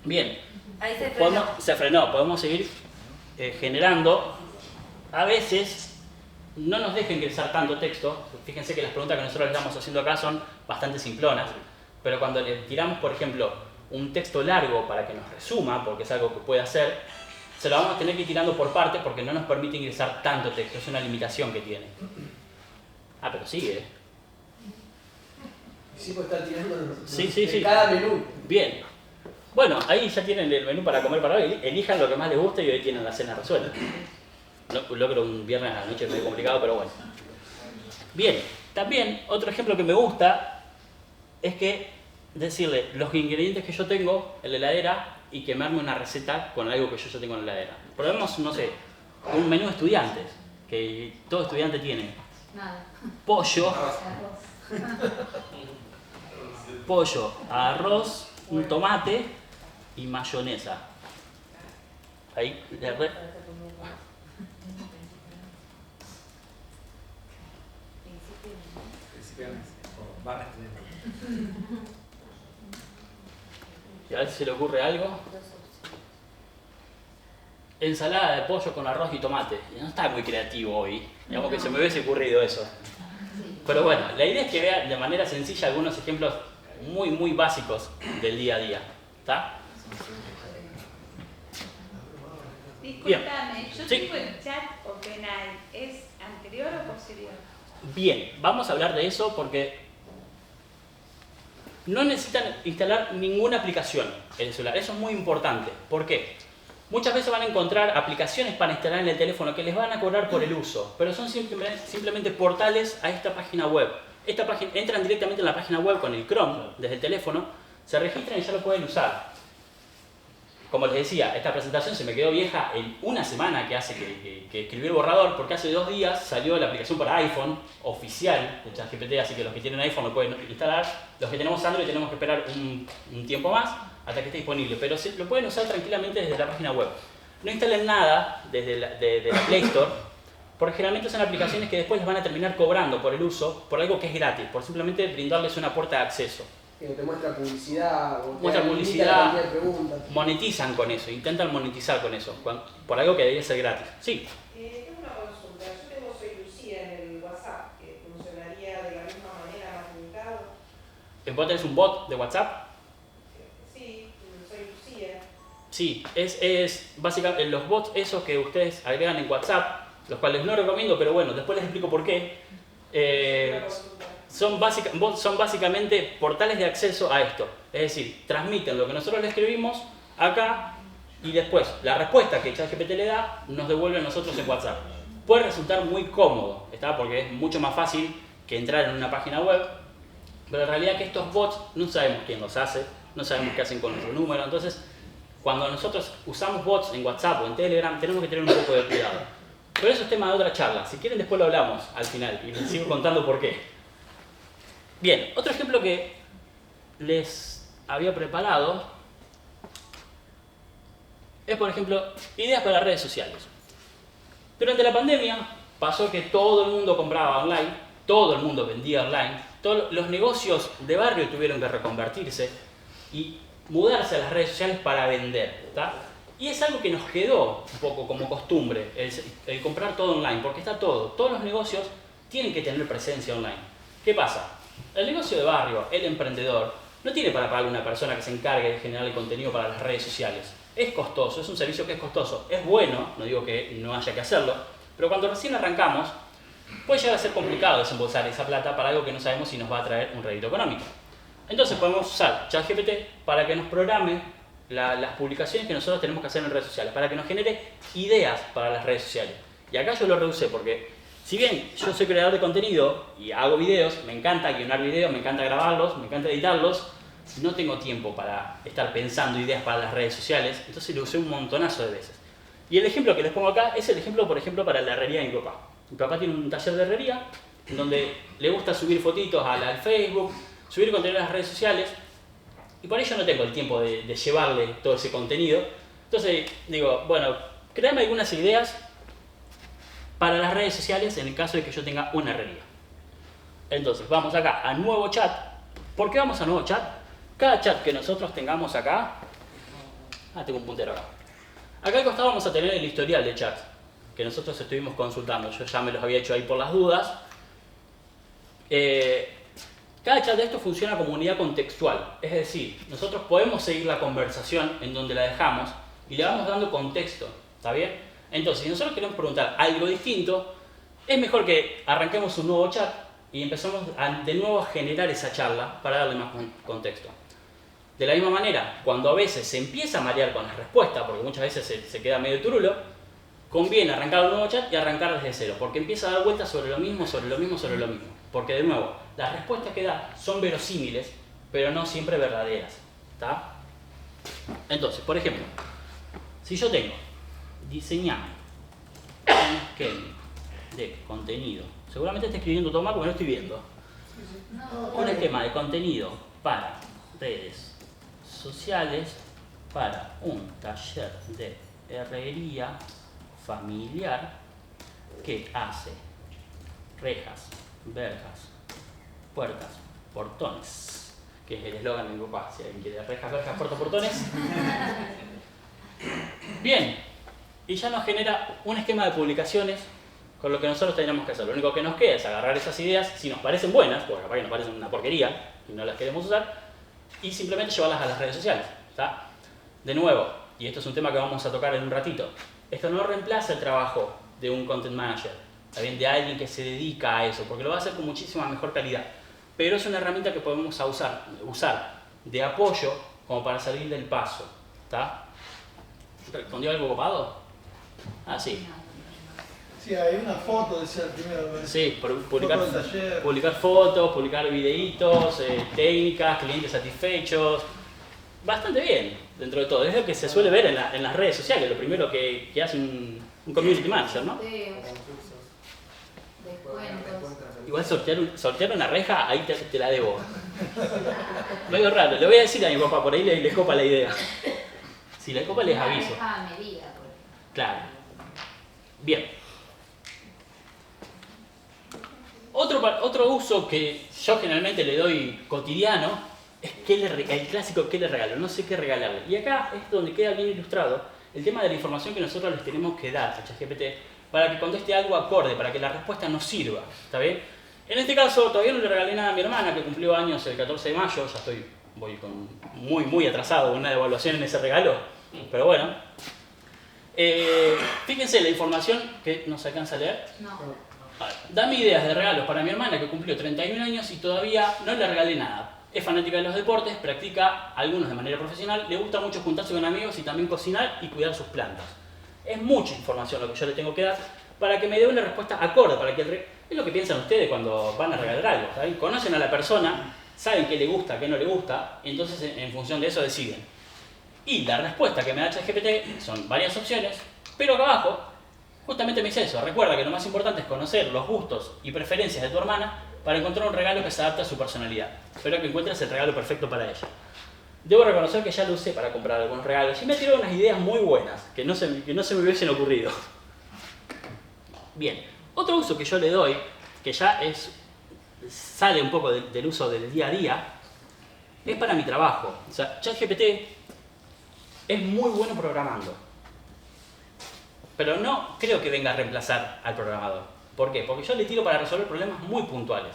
Bien. Ahí se frenó. Se frenó. Podemos seguir generando. A veces no nos deja ingresar tanto texto. Fíjense que las preguntas que nosotros le estamos haciendo acá son bastante simplonas. Pero cuando le tiramos, por ejemplo, un texto largo para que nos resuma, porque es algo que puede hacer, se lo vamos a tener que ir tirando por partes porque no nos permite ingresar tanto texto. Es una limitación que tiene. Pero sigue. Sí, pues está tirando Sí. cada menú. Bien. Bueno, ahí ya tienen el menú para comer para hoy. Elijan lo que más les guste y hoy tienen la cena resuelta. Logro un viernes a la noche medio complicado, pero bueno. Bien. También, otro ejemplo que me gusta es que decirle los ingredientes que yo tengo en la heladera y quemarme una receta con algo que yo ya tengo en la heladera. Probemos, no sé, un menú de estudiantes, que todo estudiante tiene. Nada. Pollo, Arroz. arroz, un tomate y mayonesa. Ahí, Barra estudiante. y a ver si se le ocurre algo. Ensalada de pollo con arroz y tomate. No está muy creativo hoy. Digamos que se me hubiese ocurrido eso. Pero bueno, la idea es que vea de manera sencilla algunos ejemplos muy básicos del día a día. ¿Está? Disculpame, yo Sí. tengo el chat OpenAI. ¿Es anterior o posterior? Bien, vamos a hablar de eso porque no necesitan instalar ninguna aplicación en el celular. Eso es muy importante. ¿Por qué? Muchas veces van a encontrar aplicaciones para instalar en el teléfono que les van a cobrar por el uso, pero son simplemente portales a esta página web. Entran directamente en la página web con el Chrome desde el teléfono, se registran y ya lo pueden usar. Como les decía, esta presentación se me quedó vieja en una semana que hace que escribí el borrador, porque hace 2 días salió la aplicación para iPhone oficial de ChatGPT, así que los que tienen iPhone lo pueden instalar. Los que tenemos Android tenemos que esperar un tiempo más hasta que esté disponible, pero lo pueden usar tranquilamente desde la página web. No instalen nada desde la Play Store, porque generalmente son aplicaciones que después les van a terminar cobrando por el uso, por algo que es gratis, por simplemente brindarles una puerta de acceso. Te muestra publicidad, o te Muestra limita publicidad. la cantidad de preguntas. Monetizan con eso, intentan monetizar con eso, por algo que debería ser gratis. Sí, Tengo una consulta. Yo tengo Soy Lucía en el WhatsApp, que funcionaría de la misma manera más limitado. ¿vos tenés un bot de WhatsApp? Sí, Soy Lucía. Sí, es básicamente los bots esos que ustedes agregan en WhatsApp, los cuales no recomiendo, pero bueno, después les explico por qué. Una consulta. Bots son básicamente portales de acceso a esto. Es decir, transmiten lo que nosotros le escribimos acá y después la respuesta que ChatGPT le da nos devuelve a nosotros en WhatsApp. Puede resultar muy cómodo, ¿está? Porque es mucho más fácil que entrar en una página web, pero en realidad que estos bots no sabemos quién los hace, no sabemos qué hacen con nuestro número. Entonces, cuando nosotros usamos bots en WhatsApp o en Telegram, tenemos que tener un poco de cuidado. Pero eso es tema de otra charla. Si quieren, después lo hablamos al final y les sigo contando por qué. Bien, otro ejemplo que les había preparado es, por ejemplo, ideas para las redes sociales. Durante la pandemia pasó que todo el mundo compraba online, todo el mundo vendía online, todos los negocios de barrio tuvieron que reconvertirse y mudarse a las redes sociales para vender, ¿está? Y es algo que nos quedó un poco como costumbre, el comprar todo online, porque está todo. Todos los negocios tienen que tener presencia online. ¿Qué pasa? El negocio de barrio, el emprendedor, no tiene para pagar una persona que se encargue de generar el contenido para las redes sociales. Es costoso, es un servicio que es costoso. Es bueno, no digo que no haya que hacerlo, pero cuando recién arrancamos, puede llegar a ser complicado desembolsar esa plata para algo que no sabemos si nos va a traer un rédito económico. Entonces podemos usar ChatGPT para que nos programe las publicaciones que nosotros tenemos que hacer en redes sociales, para que nos genere ideas para las redes sociales. Y acá yo lo reduce porque, si bien yo soy creador de contenido y hago videos, me encanta guionar videos, me encanta grabarlos, me encanta editarlos, no tengo tiempo para estar pensando ideas para las redes sociales, entonces lo usé un montonazo de veces. Y el ejemplo que les pongo acá es el ejemplo, por ejemplo, para la herrería de mi papá. Mi papá tiene un taller de herrería, en donde le gusta subir fotitos al Facebook, subir contenido a las redes sociales, y por ello no tengo el tiempo de llevarle todo ese contenido. Entonces digo, bueno, créame algunas ideas para las redes sociales en el caso de que yo tenga una herrería. Entonces vamos acá a nuevo chat. ¿Por qué vamos a nuevo chat? Cada chat que nosotros tengamos acá... tengo un puntero acá. Acá al costado vamos a tener el historial de chat que nosotros estuvimos consultando. Yo ya me los había hecho ahí por las dudas. Cada chat de esto funciona como unidad contextual. Es decir, nosotros podemos seguir la conversación en donde la dejamos y le vamos dando contexto. ¿Está bien? Entonces, si nosotros queremos preguntar algo distinto, es mejor que arranquemos un nuevo chat y empezamos de nuevo a generar esa charla para darle más contexto. De la misma manera, cuando a veces se empieza a marear con las respuestas, porque muchas veces se queda medio turulo, conviene arrancar un nuevo chat y arrancar desde cero, porque empieza a dar vueltas sobre lo mismo, sobre lo mismo, sobre lo mismo. Porque de nuevo, las respuestas que da son verosímiles, pero no siempre verdaderas. ¿Está? Entonces, por ejemplo, si yo tengo diseñar un esquema de contenido, seguramente está escribiendo todo mal porque no estoy viendo. Un esquema de contenido para redes sociales, para un taller de herrería familiar que hace rejas, verjas, puertas, portones, que es el eslogan de mi papá, si alguien quiere rejas, verjas, puertas, portones. Bien, y ya nos genera un esquema de publicaciones con lo que nosotros tenemos que hacer. Lo único que nos queda es agarrar esas ideas, si nos parecen buenas, porque capaz que nos parecen una porquería y no las queremos usar, y simplemente llevarlas a las redes sociales. ¿Está? De nuevo, y esto es un tema que vamos a tocar en un ratito, esto no reemplaza el trabajo de un content manager, ¿está bien? De alguien que se dedica a eso, porque lo va a hacer con muchísima mejor calidad. Pero es una herramienta que podemos usar de apoyo como para salir del paso. ¿Está? ¿Respondió algo copado? Sí. Sí, hay una foto, decía el primero. Sí, Taller. publicar fotos, publicar videitos, técnicas, clientes satisfechos. Bastante bien, dentro de todo. Es lo que se suele ver en las redes sociales, lo primero que hace un community manager, ¿no? Igual sortear una reja, ahí te la debo. Medio raro, le voy a decir a mi papá, por ahí le copa la idea. Si le copa les aviso. Claro. Bien. Otro uso que yo generalmente le doy cotidiano es el clásico ¿qué le regalo? No sé qué regalarle. Y acá es donde queda bien ilustrado el tema de la información que nosotros les tenemos que dar a ChatGPT para que conteste algo acorde, para que la respuesta nos sirva. ¿Está bien? En este caso todavía no le regalé nada a mi hermana que cumplió años el 14 de mayo. Ya voy muy atrasado con una devaluación en ese regalo. Pero bueno. Fíjense la información que nos alcanza a leer. No. Dame ideas de regalos para mi hermana que cumplió 31 años y todavía no le regalé nada. Es fanática de los deportes, practica algunos de manera profesional, le gusta mucho juntarse con amigos y también cocinar y cuidar sus plantas. Es mucha información lo que yo le tengo que dar para que me dé una respuesta acorde, para que es lo que piensan ustedes cuando van a regalar algo. ¿Saben? Conocen a la persona, saben qué le gusta, qué no le gusta, y entonces en función de eso deciden. Y la respuesta que me da ChatGPT son varias opciones, pero acá abajo justamente me dice eso. Recuerda que lo más importante es conocer los gustos y preferencias de tu hermana para encontrar un regalo que se adapte a su personalidad. Espero que encuentres el regalo perfecto para ella. Debo reconocer que ya lo usé para comprar algunos regalos y me tiró unas ideas muy buenas que no se me hubiesen ocurrido. Bien, otro uso que yo le doy, que ya sale un poco del uso del día a día, es para mi trabajo. O sea, ChatGPT es muy bueno programando. Pero no creo que venga a reemplazar al programador. ¿Por qué? Porque yo le tiro para resolver problemas muy puntuales.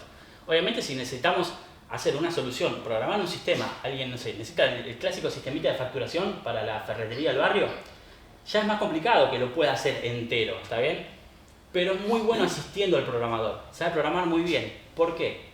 Obviamente si necesitamos hacer una solución, programar un sistema, alguien, no sé, necesita el clásico sistemita de facturación para la ferretería del barrio, ya es más complicado que lo pueda hacer entero, ¿está bien? Pero es muy bueno asistiendo al programador, sabe programar muy bien. ¿Por qué?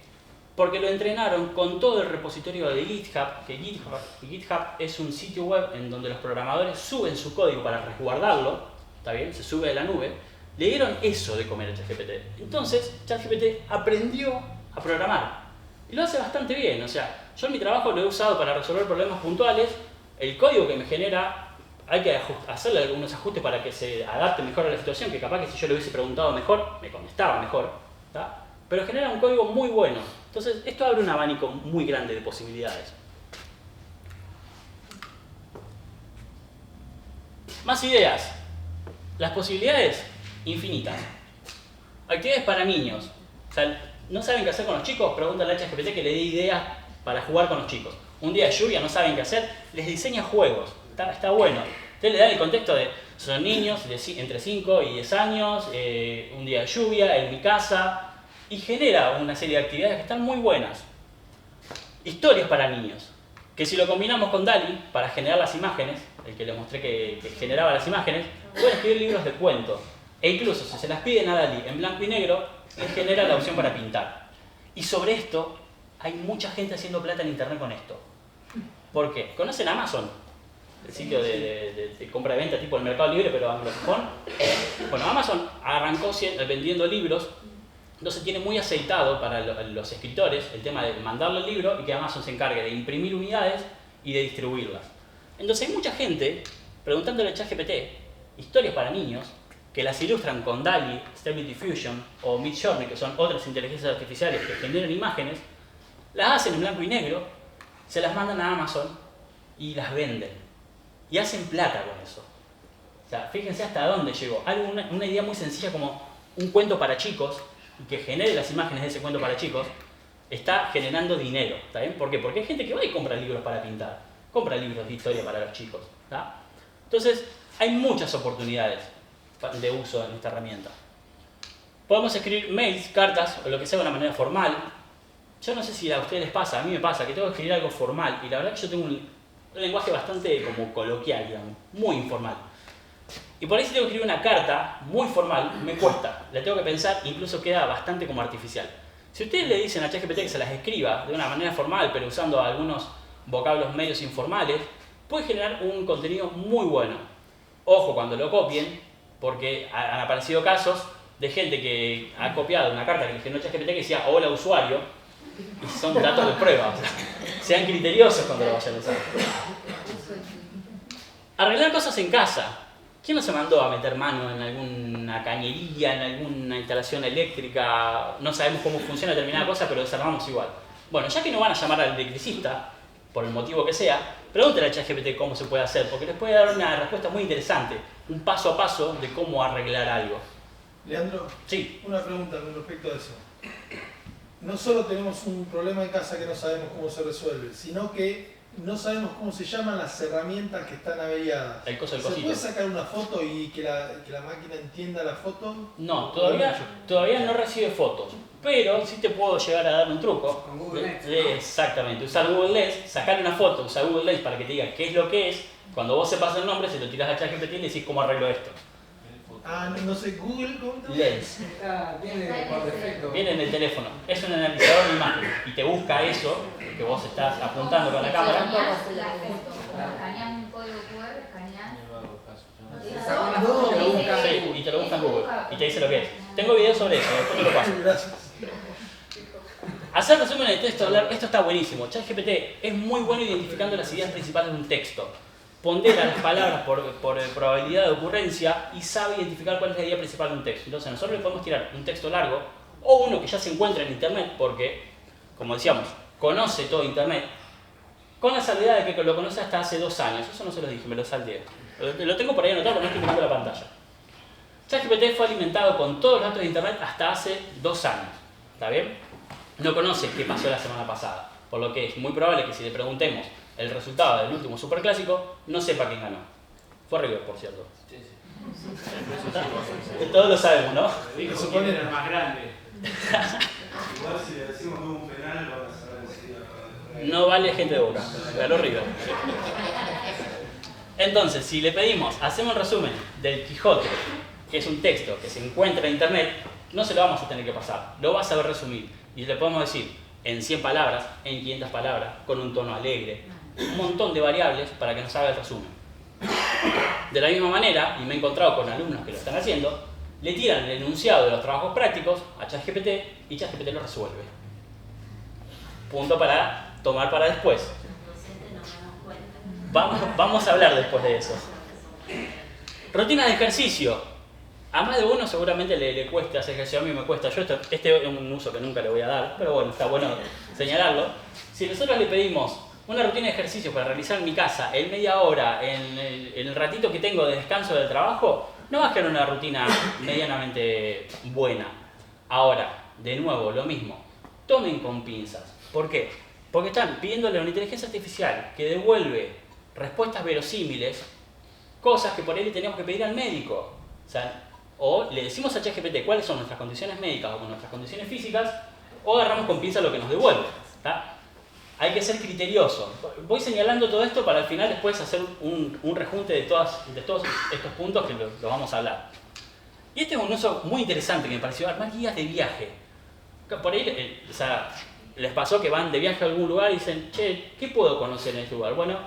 Porque lo entrenaron con todo el repositorio de GitHub, que GitHub es un sitio web en donde los programadores suben su código para resguardarlo, ¿está bien? Se sube de la nube. Le dieron eso de comer a ChatGPT. Entonces, ChatGPT aprendió a programar. Y lo hace bastante bien. O sea, yo en mi trabajo lo he usado para resolver problemas puntuales. El código que me genera, hay que hacerle algunos ajustes para que se adapte mejor a la situación, que capaz que si yo le hubiese preguntado mejor, me contestaba mejor, ¿tá? Pero genera un código muy bueno. Entonces, esto abre un abanico muy grande de posibilidades. Más ideas. Las posibilidades, infinitas. Actividades para niños. O sea, no saben qué hacer con los chicos, pregúntale a ChatGPT que le dé ideas para jugar con los chicos. Un día de lluvia, no saben qué hacer, les diseña juegos. Está bueno. Ustedes le dan el contexto de, son niños entre 5 y 10 años, un día de lluvia, en mi casa, y genera una serie de actividades que están muy buenas. Historias para niños, que si lo combinamos con DALL-E para generar las imágenes, el que les mostré que generaba las imágenes, pueden escribir libros de cuento. E incluso si se las piden a DALL-E en blanco y negro, les genera la opción para pintar. Y sobre esto, hay mucha gente haciendo plata en internet con esto. ¿Por qué? ¿Conocen Amazon? El sitio de compra y venta tipo el Mercado Libre, pero anglosajón. Bueno, Amazon arrancó vendiendo libros, entonces tiene muy aceitado para los escritores el tema de mandarle el libro y que Amazon se encargue de imprimir unidades y de distribuirlas. Entonces hay mucha gente preguntándole a ChatGPT historias para niños que las ilustran con DALL-E, Stable Diffusion o Midjourney, que son otras inteligencias artificiales que generan imágenes, las hacen en blanco y negro, se las mandan a Amazon y las venden. Y hacen plata con eso. O sea, fíjense hasta dónde llegó. Una idea muy sencilla como un cuento para chicos, y que genere las imágenes de ese cuento para chicos, está generando dinero. ¿Está bien? ¿Por qué? Porque hay gente que va y compra libros para pintar, compra libros de historia para los chicos. ¿Tá? Entonces, hay muchas oportunidades de uso en esta herramienta. Podemos escribir mails, cartas, o lo que sea de una manera formal. Yo no sé si a ustedes les pasa, a mí me pasa que tengo que escribir algo formal, y la verdad que yo tengo un lenguaje bastante como coloquial, digamos, muy informal. Y por ahí si tengo que escribir una carta muy formal, me cuesta, la tengo que pensar, incluso queda bastante como artificial. Si ustedes le dicen a ChatGPT que se las escriba de una manera formal, pero usando algunos vocablos medios informales, puede generar un contenido muy bueno. Ojo cuando lo copien, porque han aparecido casos de gente que ha copiado una carta que le generó ChatGPT que decía hola usuario, y son datos de prueba. O sea, sean criteriosos cuando lo vayan a usar. Arreglar cosas en casa. ¿Quién no se mandó a meter mano en alguna cañería, en alguna instalación eléctrica? No sabemos cómo funciona determinada cosa, pero desarmamos igual. Bueno, ya que no van a llamar al electricista, por el motivo que sea, pregúntenle a ChatGPT cómo se puede hacer, porque les puede dar una respuesta muy interesante, un paso a paso de cómo arreglar algo. Leandro, sí. Una pregunta con respecto a eso. No solo tenemos un problema en casa que no sabemos cómo se resuelve, sino que no sabemos cómo se llaman las herramientas que están averiadas. El coso del ¿Se cosito. puede sacar una foto y que la máquina entienda la foto? No, todavía no recibe fotos, pero sí te puedo llegar a dar un truco. Con Google Lens. Exactamente, usar Google Lens, sacarle una foto, usar Google Lens para que te diga qué es lo que es. Cuando vos sepas el nombre, se lo tirás a ChatGPT y le decís cómo arreglo esto. Ah, no sé, Google, ¿cómo? Lens. Viene por defecto. Viene en el teléfono. Es un analizador de imágenes y te busca eso que vos estás apuntando con la cámara. Escaneás un código QR, escaneás. Saca una foto y lo busca. Sí, y te lo busca en Google y te dice lo que es. Tengo videos sobre eso, después te lo paso. Gracias. Hacer resumen de texto, esto está buenísimo. ChatGPT es muy bueno identificando las ideas principales de un texto. Pondera las palabras por probabilidad de ocurrencia y sabe identificar cuál es la idea principal de un texto. Entonces nosotros le podemos tirar un texto largo o uno que ya se encuentra en internet porque, como decíamos, conoce todo internet, con la salvedad de que lo conoce hasta hace 2 años. Eso no se lo dije, me lo salteé. Lo tengo por ahí anotado, pero no estoy mirando la pantalla. ChatGPT fue alimentado con todos los datos de internet hasta hace 2 años. ¿Está bien? No conoce qué pasó la semana pasada, por lo que es muy probable que si le preguntemos el resultado del último superclásico, no sepa quién ganó. Fue River, por cierto. Sí, sí. Todos lo sabemos, ¿no? Dijo quién era el más grande. Igual si le decimos que hubo un penal, van a saber enseguida. No vale gente de Boca, ganó River. Entonces, si le pedimos, hacemos un resumen del Quijote, que es un texto que se encuentra en internet, no se lo vamos a tener que pasar, lo va a saber resumir. Y le podemos decir en 100 palabras, en 500 palabras, con un tono alegre, un montón de variables para que nos haga el resumen. De la misma manera, y me he encontrado con alumnos que lo están haciendo, le tiran el enunciado de los trabajos prácticos a ChatGPT y ChatGPT lo resuelve. Punto para tomar para después. Vamos a hablar después de eso. Rutinas de ejercicio. A más de uno seguramente le cuesta hacer ejercicio, a mí me cuesta. Este es un uso que nunca le voy a dar, pero bueno, está bueno señalarlo. Si nosotros le pedimos una rutina de ejercicio para realizar en mi casa en media hora, en el ratito que tengo de descanso del trabajo, no va a ser una rutina medianamente buena. Ahora, de nuevo, lo mismo. Tomen con pinzas. ¿Por qué? Porque están pidiéndole a una inteligencia artificial que devuelve respuestas verosímiles, cosas que por ahí le tenemos que pedir al médico. O le decimos a ChatGPT cuáles son nuestras condiciones médicas o nuestras condiciones físicas, o agarramos con pinza lo que nos devuelve. ¿Tá? Hay que ser criterioso. Voy señalando todo esto para al final después hacer un rejunte de todos estos puntos que lo vamos a hablar. Y este es un uso muy interesante que me pareció, armar guías de viaje. Por ahí, les pasó que van de viaje a algún lugar y dicen, che, ¿qué puedo conocer en este lugar? Bueno,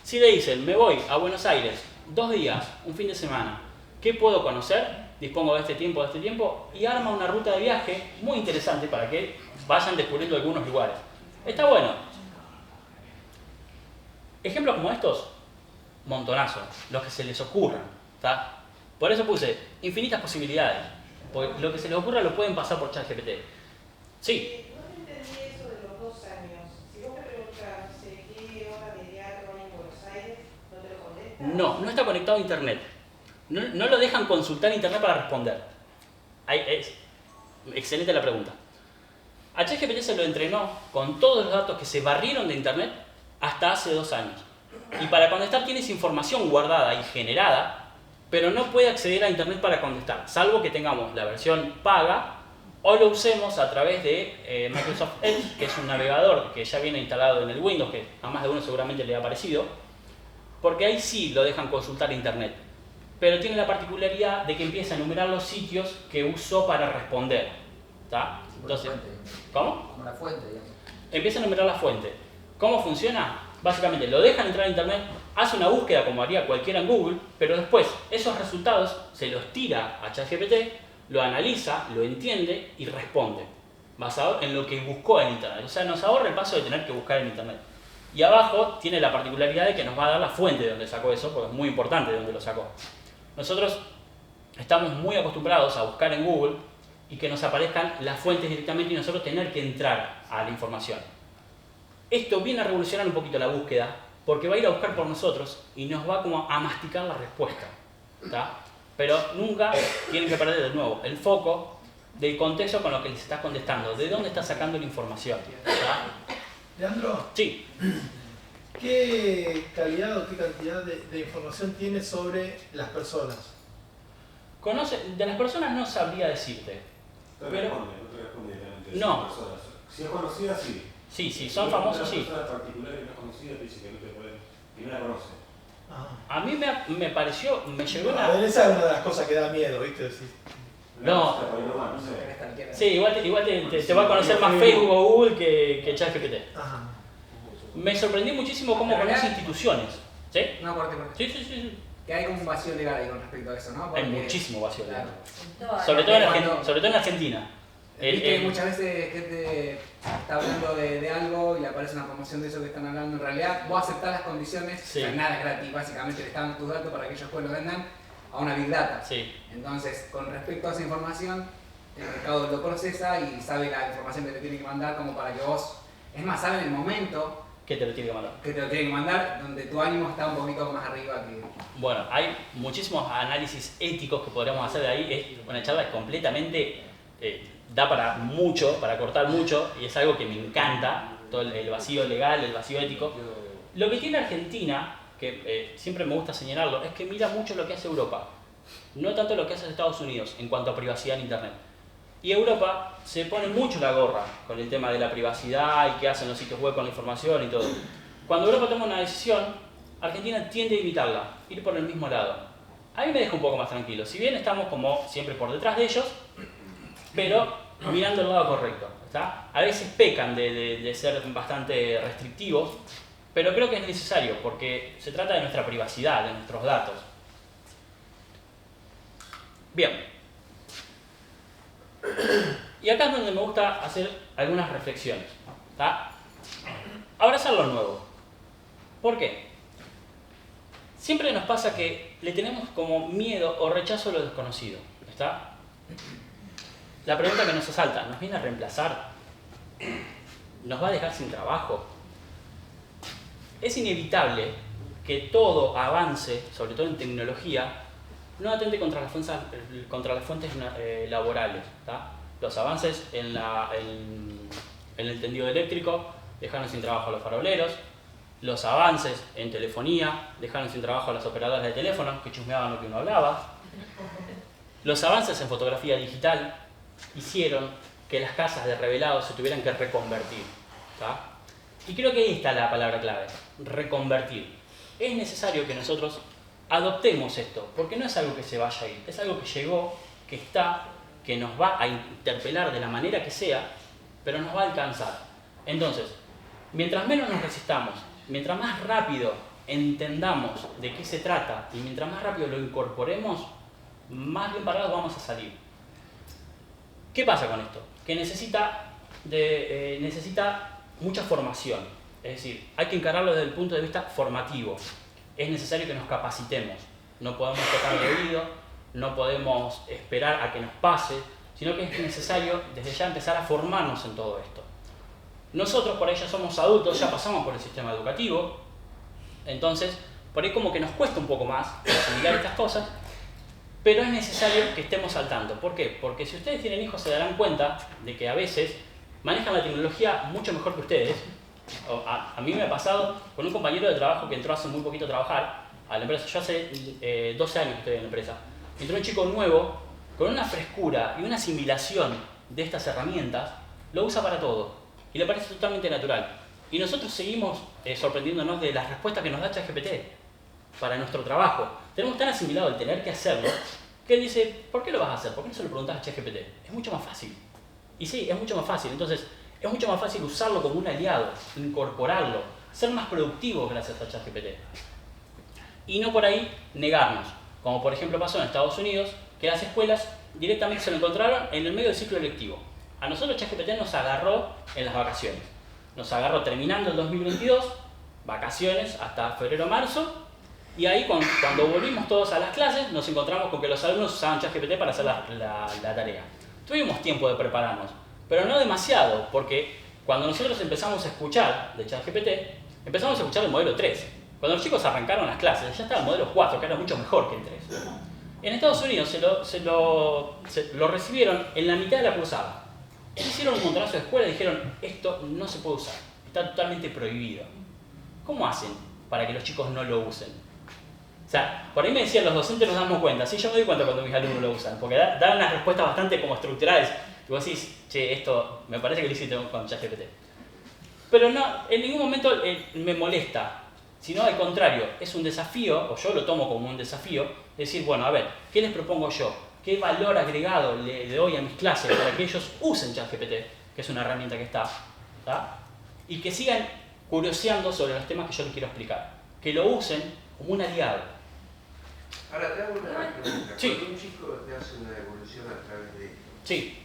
si le dicen, me voy a Buenos Aires 2 días, un fin de semana, ¿qué puedo conocer? Dispongo de este tiempo, y arma una ruta de viaje muy interesante para que vayan descubriendo algunos lugares. Está bueno. Ejemplos como estos, montonazos, los que se les ocurran. ¿Tá? Por eso puse infinitas posibilidades. Porque lo que se les ocurra lo pueden pasar por ChatGPT. Sí. No entendí eso de los 2 años. Si vos me preguntas qué hora de teatro hay en Buenos Aires, ¿no te lo contesta? No está conectado a internet. No lo dejan consultar internet para responder. Excelente la pregunta. A ChatGPT se lo entrenó con todos los datos que se barrieron de internet hasta hace 2 años. Y para contestar tiene esa información guardada y generada, pero no puede acceder a internet para contestar, salvo que tengamos la versión paga o lo usemos a través de Microsoft Edge, que es un navegador que ya viene instalado en el Windows, que a más de uno seguramente le ha parecido, porque ahí sí lo dejan consultar internet. Pero tiene la particularidad de que empieza a enumerar los sitios que usó para responder. ¿Tá? Entonces, ¿cómo? Como la fuente, digamos. Empieza a enumerar la fuente. ¿Cómo funciona? Básicamente lo dejan entrar a internet, hace una búsqueda como haría cualquiera en Google, pero después esos resultados se los tira a ChatGPT, lo analiza, lo entiende y responde, basado en lo que buscó en internet. O sea, nos ahorra el paso de tener que buscar en internet. Y abajo tiene la particularidad de que nos va a dar la fuente de donde sacó eso, porque es muy importante de dónde lo sacó. Nosotros estamos muy acostumbrados a buscar en Google y que nos aparezcan las fuentes directamente y nosotros tener que entrar a la información. Esto viene a revolucionar un poquito la búsqueda porque va a ir a buscar por nosotros y nos va como a masticar la respuesta. ¿Tá? Pero nunca tienen que perder de nuevo el foco del contexto con lo que les estás contestando, de dónde estás sacando la información. ¿Tá? Leandro, Sí. ¿qué calidad o qué cantidad de información tienes sobre las personas? De las personas no sabría decirte. No te responde directamente. No. Si es conocida, sí. Sí, son famosos, sí. Si una persona particular que no es conocida, te dice que no te puede, que no la conoce. A mí me pareció, me llegó A ver, esa es una de las cosas que da miedo, ¿viste? No. No sé. Sí, igual te va a conocer más Facebook o Google que ChatGPT. Ajá. Me sorprendió muchísimo cómo conoce instituciones. ¿Sí? No, corte. Sí. Que hay como un vacío legal ahí con respecto a eso, ¿no? Porque, Hay muchísimo vacío legal. claro. Sobre todo en Argentina. Viste que muchas veces gente está hablando de algo y le aparece una promoción de eso que están hablando. En realidad, vos aceptás las condiciones, Sí. o sea, nada es gratis, básicamente le están dando tus datos para que ellos después lo vendan a una Big Data. Sí. Entonces, con respecto a esa información, el mercado lo procesa y sabe la información que te tiene que mandar como para que vos, es más, sabe en el momento ¿Qué te lo tiene que mandar? que te lo tiene que mandar, donde tu ánimo está un poquito más arriba que... Bueno, hay muchísimos análisis éticos que podríamos hacer de ahí. Es una charla completamente... da para mucho, para cortar mucho, y es algo que me encanta, todo el vacío legal, el vacío ético. Lo que tiene Argentina, que siempre me gusta señalarlo, es que mira mucho lo que hace Europa, no tanto lo que hace Estados Unidos en cuanto a privacidad en Internet. Y Europa se pone mucho la gorra con el tema de la privacidad y qué hacen los sitios web con la información y todo. Cuando Europa toma una decisión, Argentina tiende a imitarla, ir por el mismo lado. A mí me deja un poco más tranquilo, si bien estamos como siempre por detrás de ellos, pero mirando el lado correcto. ¿Está? A veces pecan de ser bastante restrictivos, pero creo que es necesario porque se trata de nuestra privacidad, de nuestros datos. Bien. Y acá es donde me gusta hacer algunas reflexiones. ¿Está? Abrazar lo nuevo. ¿Por qué? Siempre nos pasa que le tenemos como miedo o rechazo a lo desconocido. ¿Está? La pregunta que nos asalta, ¿nos viene a reemplazar? ¿Nos va a dejar sin trabajo? Es inevitable que todo avance, sobre todo en tecnología, no atente contra las fuentes laborales. ¿Tá? Los avances en el tendido eléctrico dejaron sin trabajo a los faroleros, los avances en telefonía dejaron sin trabajo a las operadoras de teléfono que chusmeaban lo que uno hablaba, los avances en fotografía digital hicieron que las casas de revelados se tuvieran que reconvertir. ¿Tá? Y creo que ahí está la palabra clave, reconvertir. Es necesario que nosotros adoptemos esto, porque no es algo que se vaya a ir, es algo que llegó, que está, que nos va a interpelar de la manera que sea, pero nos va a alcanzar. Entonces, mientras menos nos resistamos, mientras más rápido entendamos de qué se trata y mientras más rápido lo incorporemos, más bien parados vamos a salir. ¿Qué pasa con esto? Que necesita mucha formación, es decir, hay que encararlo desde el punto de vista formativo. Es necesario que nos capacitemos, no podemos tocar de oído, no podemos esperar a que nos pase, sino que es necesario desde ya empezar a formarnos en todo esto. Nosotros por ahí ya somos adultos, ya pasamos por el sistema educativo, entonces por ahí como que nos cuesta un poco más asimilar estas cosas, pero es necesario que estemos al tanto. ¿Por qué? Porque si ustedes tienen hijos se darán cuenta de que a veces manejan la tecnología mucho mejor que ustedes. A mí me ha pasado con un compañero de trabajo que entró hace muy poquito a trabajar a la empresa. Yo hace 12 años que estoy en la empresa. Entró un chico nuevo con una frescura y una asimilación de estas herramientas, lo usa para todo y le parece totalmente natural. Y nosotros seguimos sorprendiéndonos de las respuestas que nos da ChatGPT para nuestro trabajo. Tenemos tan asimilado el tener que hacerlo que él dice, ¿por qué lo vas a hacer? ¿Por qué no se lo preguntas a ChatGPT? Es mucho más fácil. Y sí, es mucho más fácil. Entonces, es mucho más fácil usarlo como un aliado, incorporarlo, ser más productivos gracias a ChatGPT. Y no por ahí negarnos, como por ejemplo pasó en Estados Unidos, que las escuelas directamente se lo encontraron en el medio del ciclo lectivo. A nosotros ChatGPT nos agarró en las vacaciones. Nos agarró terminando el 2022, vacaciones hasta febrero-marzo, y ahí cuando volvimos todos a las clases nos encontramos con que los alumnos usaban ChatGPT para hacer la tarea. Tuvimos tiempo de prepararnos, pero no demasiado, porque cuando nosotros empezamos a escuchar de ChatGPT, empezamos a escuchar el modelo 3. Cuando los chicos arrancaron las clases, ya estaba el modelo 4, que era mucho mejor que el 3. En Estados Unidos se lo recibieron en la mitad de la cursada. Hicieron un montonazo de escuelas y dijeron, esto no se puede usar, está totalmente prohibido. ¿Cómo hacen para que los chicos no lo usen? O sea, por ahí me decían, los docentes nos damos cuenta. Sí, yo me doy cuenta cuando mis alumnos lo usan, porque dan unas respuestas bastante como estructurales. Y vos decís, che, esto me parece que lo hiciste con ChatGPT. Pero no, en ningún momento me molesta, sino al contrario, es un desafío, o yo lo tomo como un desafío, decir, bueno, a ver, ¿qué les propongo yo? ¿Qué valor agregado le doy a mis clases para que ellos usen ChatGPT, que es una herramienta que está, y que sigan curioseando sobre los temas que yo les quiero explicar? Que lo usen como un aliado. Ahora te hago una pregunta. Sí. Cuando un chico te hace una evolución a través de esto, Sí.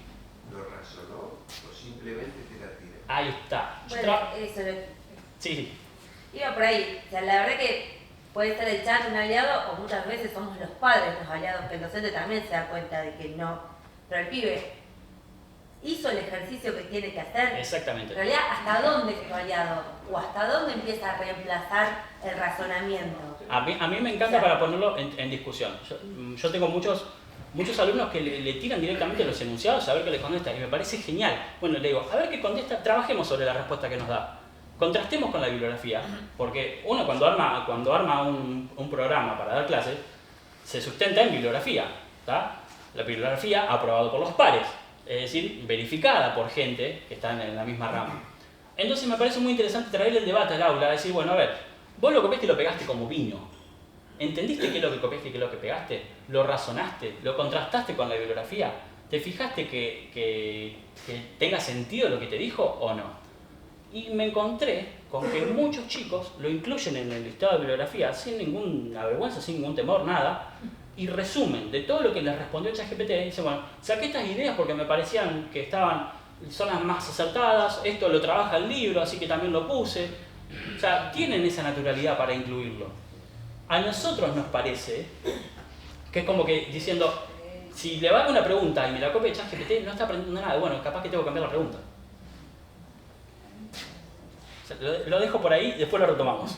¿lo razonó o simplemente te la tira? Ahí está. Bueno, eso Sí. iba por ahí. O sea, la verdad que puede ser el chat un aliado o muchas veces somos los padres los aliados, que el docente también se da cuenta de que no. Pero el pibe hizo el ejercicio que tiene que hacer. Exactamente. En realidad, ¿hasta dónde quedó aliado? ¿O hasta dónde empieza a reemplazar el razonamiento? A mí me encanta para ponerlo en discusión. Yo tengo muchos alumnos que le tiran directamente los enunciados a ver qué les contesta y me parece genial. Bueno, le digo, a ver qué contesta, trabajemos sobre la respuesta que nos da. Contrastemos con la bibliografía, porque uno cuando arma un programa para dar clases, se sustenta en bibliografía. ¿Tá? La bibliografía aprobado por los pares. es decir, verificada por gente que está en la misma rama. Entonces me parece muy interesante traerle el debate al aula, decir, bueno, a ver, vos lo copiaste y lo pegaste como vino. ¿Entendiste qué es lo que copiaste y qué es lo que pegaste? ¿Lo razonaste? ¿Lo contrastaste con la bibliografía? ¿Te fijaste que tenga sentido lo que te dijo o no? Y me encontré con que muchos chicos lo incluyen en el listado de bibliografía sin ninguna vergüenza, sin ningún temor, nada, y resumen de todo lo que les respondió ChatGPT. Dicen, bueno, saqué estas ideas porque me parecían que son las más acertadas, esto lo trabaja el libro, así que también lo puse. O sea, tienen esa naturalidad para incluirlo. A nosotros nos parece que es como que diciendo, si le hago una pregunta y me la copia de ChatGPT, no está aprendiendo nada. Bueno, capaz que tengo que cambiar la pregunta. O sea, lo dejo por ahí y después lo retomamos.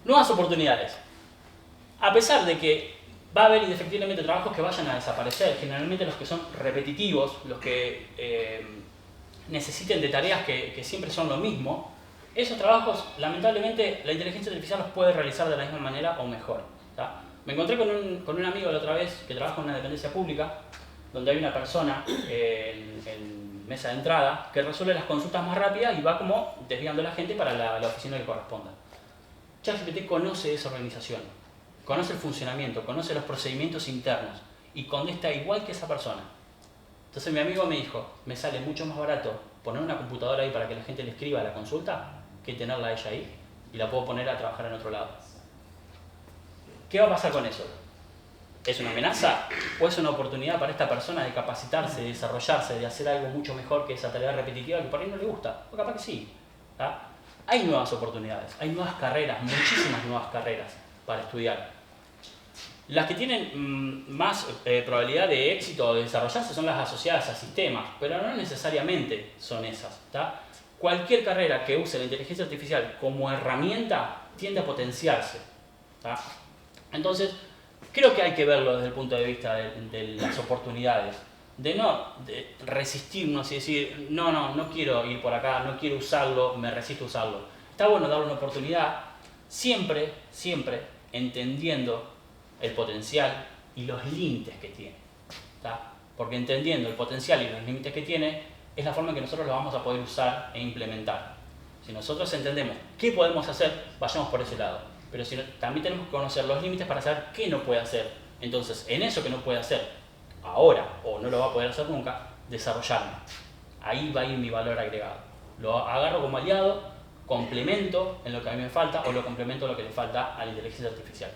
Nuevas oportunidades. A pesar de que va a haber indefectiblemente trabajos que vayan a desaparecer, generalmente los que son repetitivos, los que necesiten de tareas que siempre son lo mismo, esos trabajos, lamentablemente, la inteligencia artificial los puede realizar de la misma manera o mejor. ¿Tá? Me encontré con un amigo la otra vez que trabaja en una dependencia pública, donde hay una persona en mesa de entrada que resuelve las consultas más rápidas y va como desviando a la gente para la oficina que corresponda. ChatGPT conoce esa organización, conoce el funcionamiento, conoce los procedimientos internos y contesta igual que esa persona. Entonces mi amigo me dijo, me sale mucho más barato poner una computadora ahí para que la gente le escriba la consulta que tenerla a ella ahí y la puedo poner a trabajar en otro lado. ¿Qué va a pasar con eso? ¿Es una amenaza o es una oportunidad para esta persona de capacitarse, de desarrollarse, de hacer algo mucho mejor que esa tarea repetitiva que por ahí no le gusta? O capaz que sí. ¿Tá? Hay nuevas oportunidades, hay nuevas carreras, muchísimas nuevas carreras para estudiar. Las que tienen más probabilidad de éxito o de desarrollarse son las asociadas a sistemas, pero no necesariamente son esas. ¿Tá? Cualquier carrera que use la inteligencia artificial como herramienta tiende a potenciarse. ¿Tá? Entonces, creo que hay que verlo desde el punto de vista de las oportunidades, de no resistirnos y decir, no quiero ir por acá, no quiero usarlo, me resisto a usarlo. Está bueno darle una oportunidad, siempre entendiendo el potencial y los límites que tiene. ¿Tá? Porque entendiendo el potencial y los límites que tiene, es la forma en que nosotros lo vamos a poder usar e implementar. Si nosotros entendemos qué podemos hacer, vayamos por ese lado. Pero también tenemos que conocer los límites para saber qué no puede hacer. Entonces, en eso que no puede hacer ahora, o no lo va a poder hacer nunca, desarrollarme. Ahí va a ir mi valor agregado. Lo agarro como aliado, complemento en lo que a mí me falta, o lo complemento en lo que le falta a la inteligencia artificial.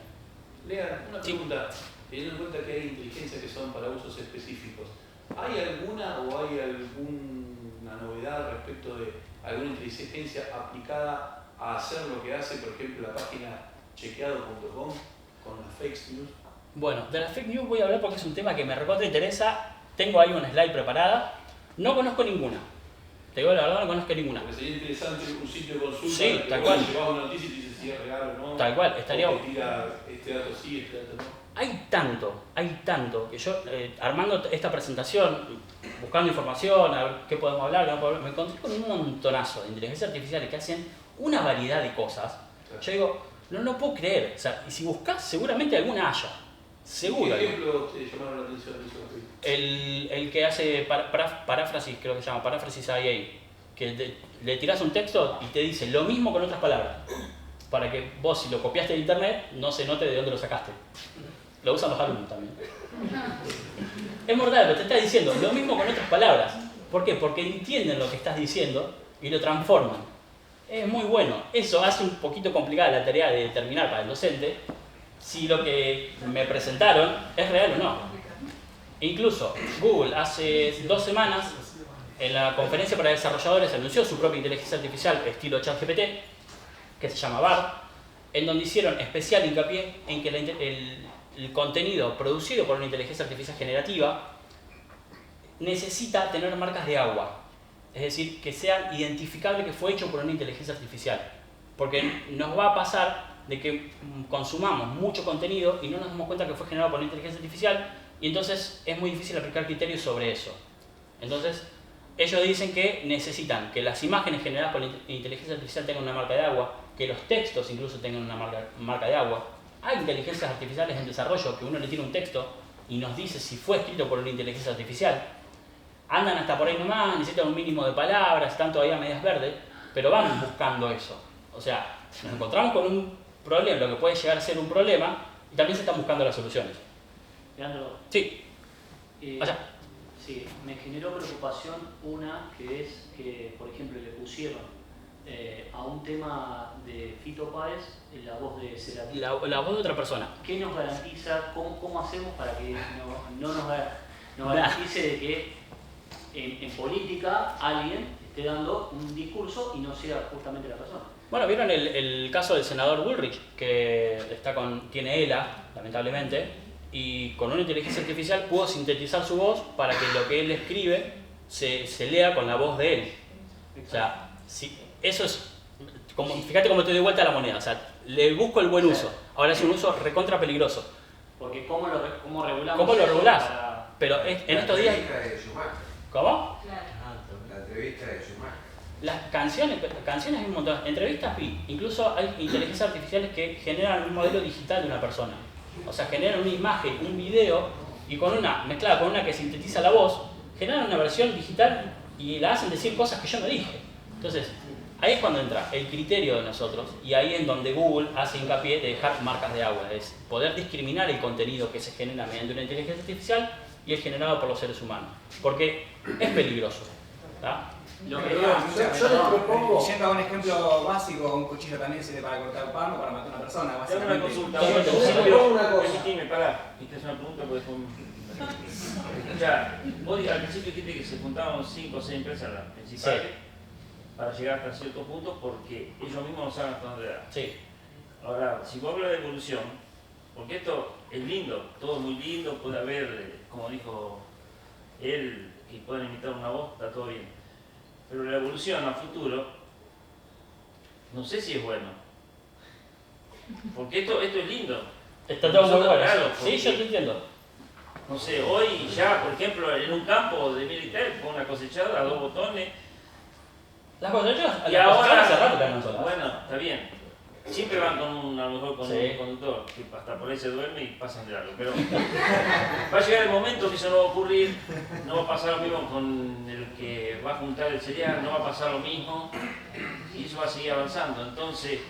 Lea, una pregunta, teniendo en cuenta que hay inteligencias que son para usos específicos, ¿hay alguna o hay alguna novedad respecto de alguna inteligencia aplicada a hacer lo que hace, por ejemplo, la página chequeado.com con las fake news? Bueno, de las fake news voy a hablar porque es un tema que me recontra interesa. Tengo ahí una slide preparada. No conozco ninguna. Te digo la verdad, no conozco ninguna. Porque sería interesante un sitio de consulta. Sí, tal cual. Llevas una noticia y te dice si es real o no. Tal cual, estaría. O que tira este dato sí, este dato no. Hay tanto que yo, armando esta presentación, buscando información, a ver qué podemos hablar, qué no podemos hablar, me encontré con un montonazo de inteligencias artificiales que hacen una variedad de cosas. Yo digo, no puedo creer. O sea, y si buscas, seguramente alguna haya. Seguro. ¿Qué ejemplo te llamaron la atención de eso? El que hace paráfrasis, creo que se llama, paráfrasis IA, que le tirás un texto y te dice lo mismo con otras palabras, para que vos, si lo copiaste de internet, no se note de dónde lo sacaste. Lo usan los alumnos también. Es mortal, pero te está diciendo lo mismo con otras palabras. ¿Por qué? Porque entienden lo que estás diciendo y lo transforman. Es muy bueno. Eso hace un poquito complicada la tarea de determinar para el docente si lo que me presentaron es real o no. Incluso Google hace 2 semanas en la conferencia para desarrolladores anunció su propia inteligencia artificial estilo ChatGPT, que se llama Bard, en donde hicieron especial hincapié en que el contenido producido por una inteligencia artificial generativa necesita tener marcas de agua. Es decir, que sea identificable que fue hecho por una inteligencia artificial. Porque nos va a pasar de que consumamos mucho contenido y no nos damos cuenta que fue generado por una inteligencia artificial y entonces es muy difícil aplicar criterios sobre eso. Entonces, ellos dicen que necesitan que las imágenes generadas por la inteligencia artificial tengan una marca de agua, que los textos incluso tengan una marca de agua. Hay inteligencias artificiales en desarrollo que uno le tira un texto y nos dice si fue escrito por una inteligencia artificial. andan hasta por ahí nomás, necesitan un mínimo de palabras, están todavía medias verdes, pero van buscando eso. O sea, nos encontramos con un problema, lo que puede llegar a ser un problema, y también se están buscando las soluciones. Leandro, Sí, allá. sí, me generó preocupación una que es que, por ejemplo, le pusieron a un tema de Fito Páez la voz de Cerati. La voz de otra persona. ¿Qué nos garantiza, cómo hacemos para que no nos garantice de que en política alguien esté dando un discurso y no sea justamente la persona? Bueno, vieron el caso del senador Bullrich, que tiene ELA, lamentablemente, y con una inteligencia artificial pudo sintetizar su voz para que lo que él escribe se lea con la voz de él. O sea, eso es, fíjate cómo te doy vuelta a la moneda, o sea, le busco el buen uso, ahora es un uso recontra peligroso. Porque ¿cómo regulamos? ¿Cómo lo regulás? Para... Pero en estos días... ¿Cómo? La entrevista de Schumacher. Las canciones hay un montón. Entrevistas vi. Incluso hay inteligencias artificiales que generan un modelo digital de una persona. O sea, generan una imagen, un video, y mezclada con una que sintetiza la voz, generan una versión digital y la hacen decir cosas que yo no dije. Entonces, ahí es cuando entra el criterio de nosotros, y ahí es donde Google hace hincapié de dejar marcas de agua, es poder discriminar el contenido que se genera mediante una inteligencia artificial y el generado por los seres humanos. Porque es peligroso. ¿Tá? Yo les propongo. Yendo a un ejemplo básico, un cuchillo también sirve para cortar pan o para matar a una persona. Tengo una consulta. Permitime, pará. Esta es una pregunta porque fue. Ya, vos al principio dijiste que se juntaban 5 o 6 empresas las principales para llegar hasta ciertos puntos porque ellos mismos no saben hasta dónde dar. Sí. Ahora, si vos hablas de evolución, porque esto es lindo, todo es muy lindo, puede haber, como dijo él, que pueden imitar una voz, está todo bien. Pero la evolución a futuro, no sé si es bueno. Porque esto es lindo. Está todo muy bueno. Claro, sí, yo te entiendo. No sé, hoy ya, por ejemplo, en un campo de militar, con una cosechadora, 2 botones. Las cosechadoras, y ahora, hace rato que andan solas. bueno, está bien. Siempre van con a lo mejor con un conductor, que hasta por ahí se duerme y pasan de largo. Pero va a llegar el momento que eso no va a ocurrir, no va a pasar lo mismo con el que va a juntar el cereal, no va a pasar lo mismo, y eso va a seguir avanzando. Entonces,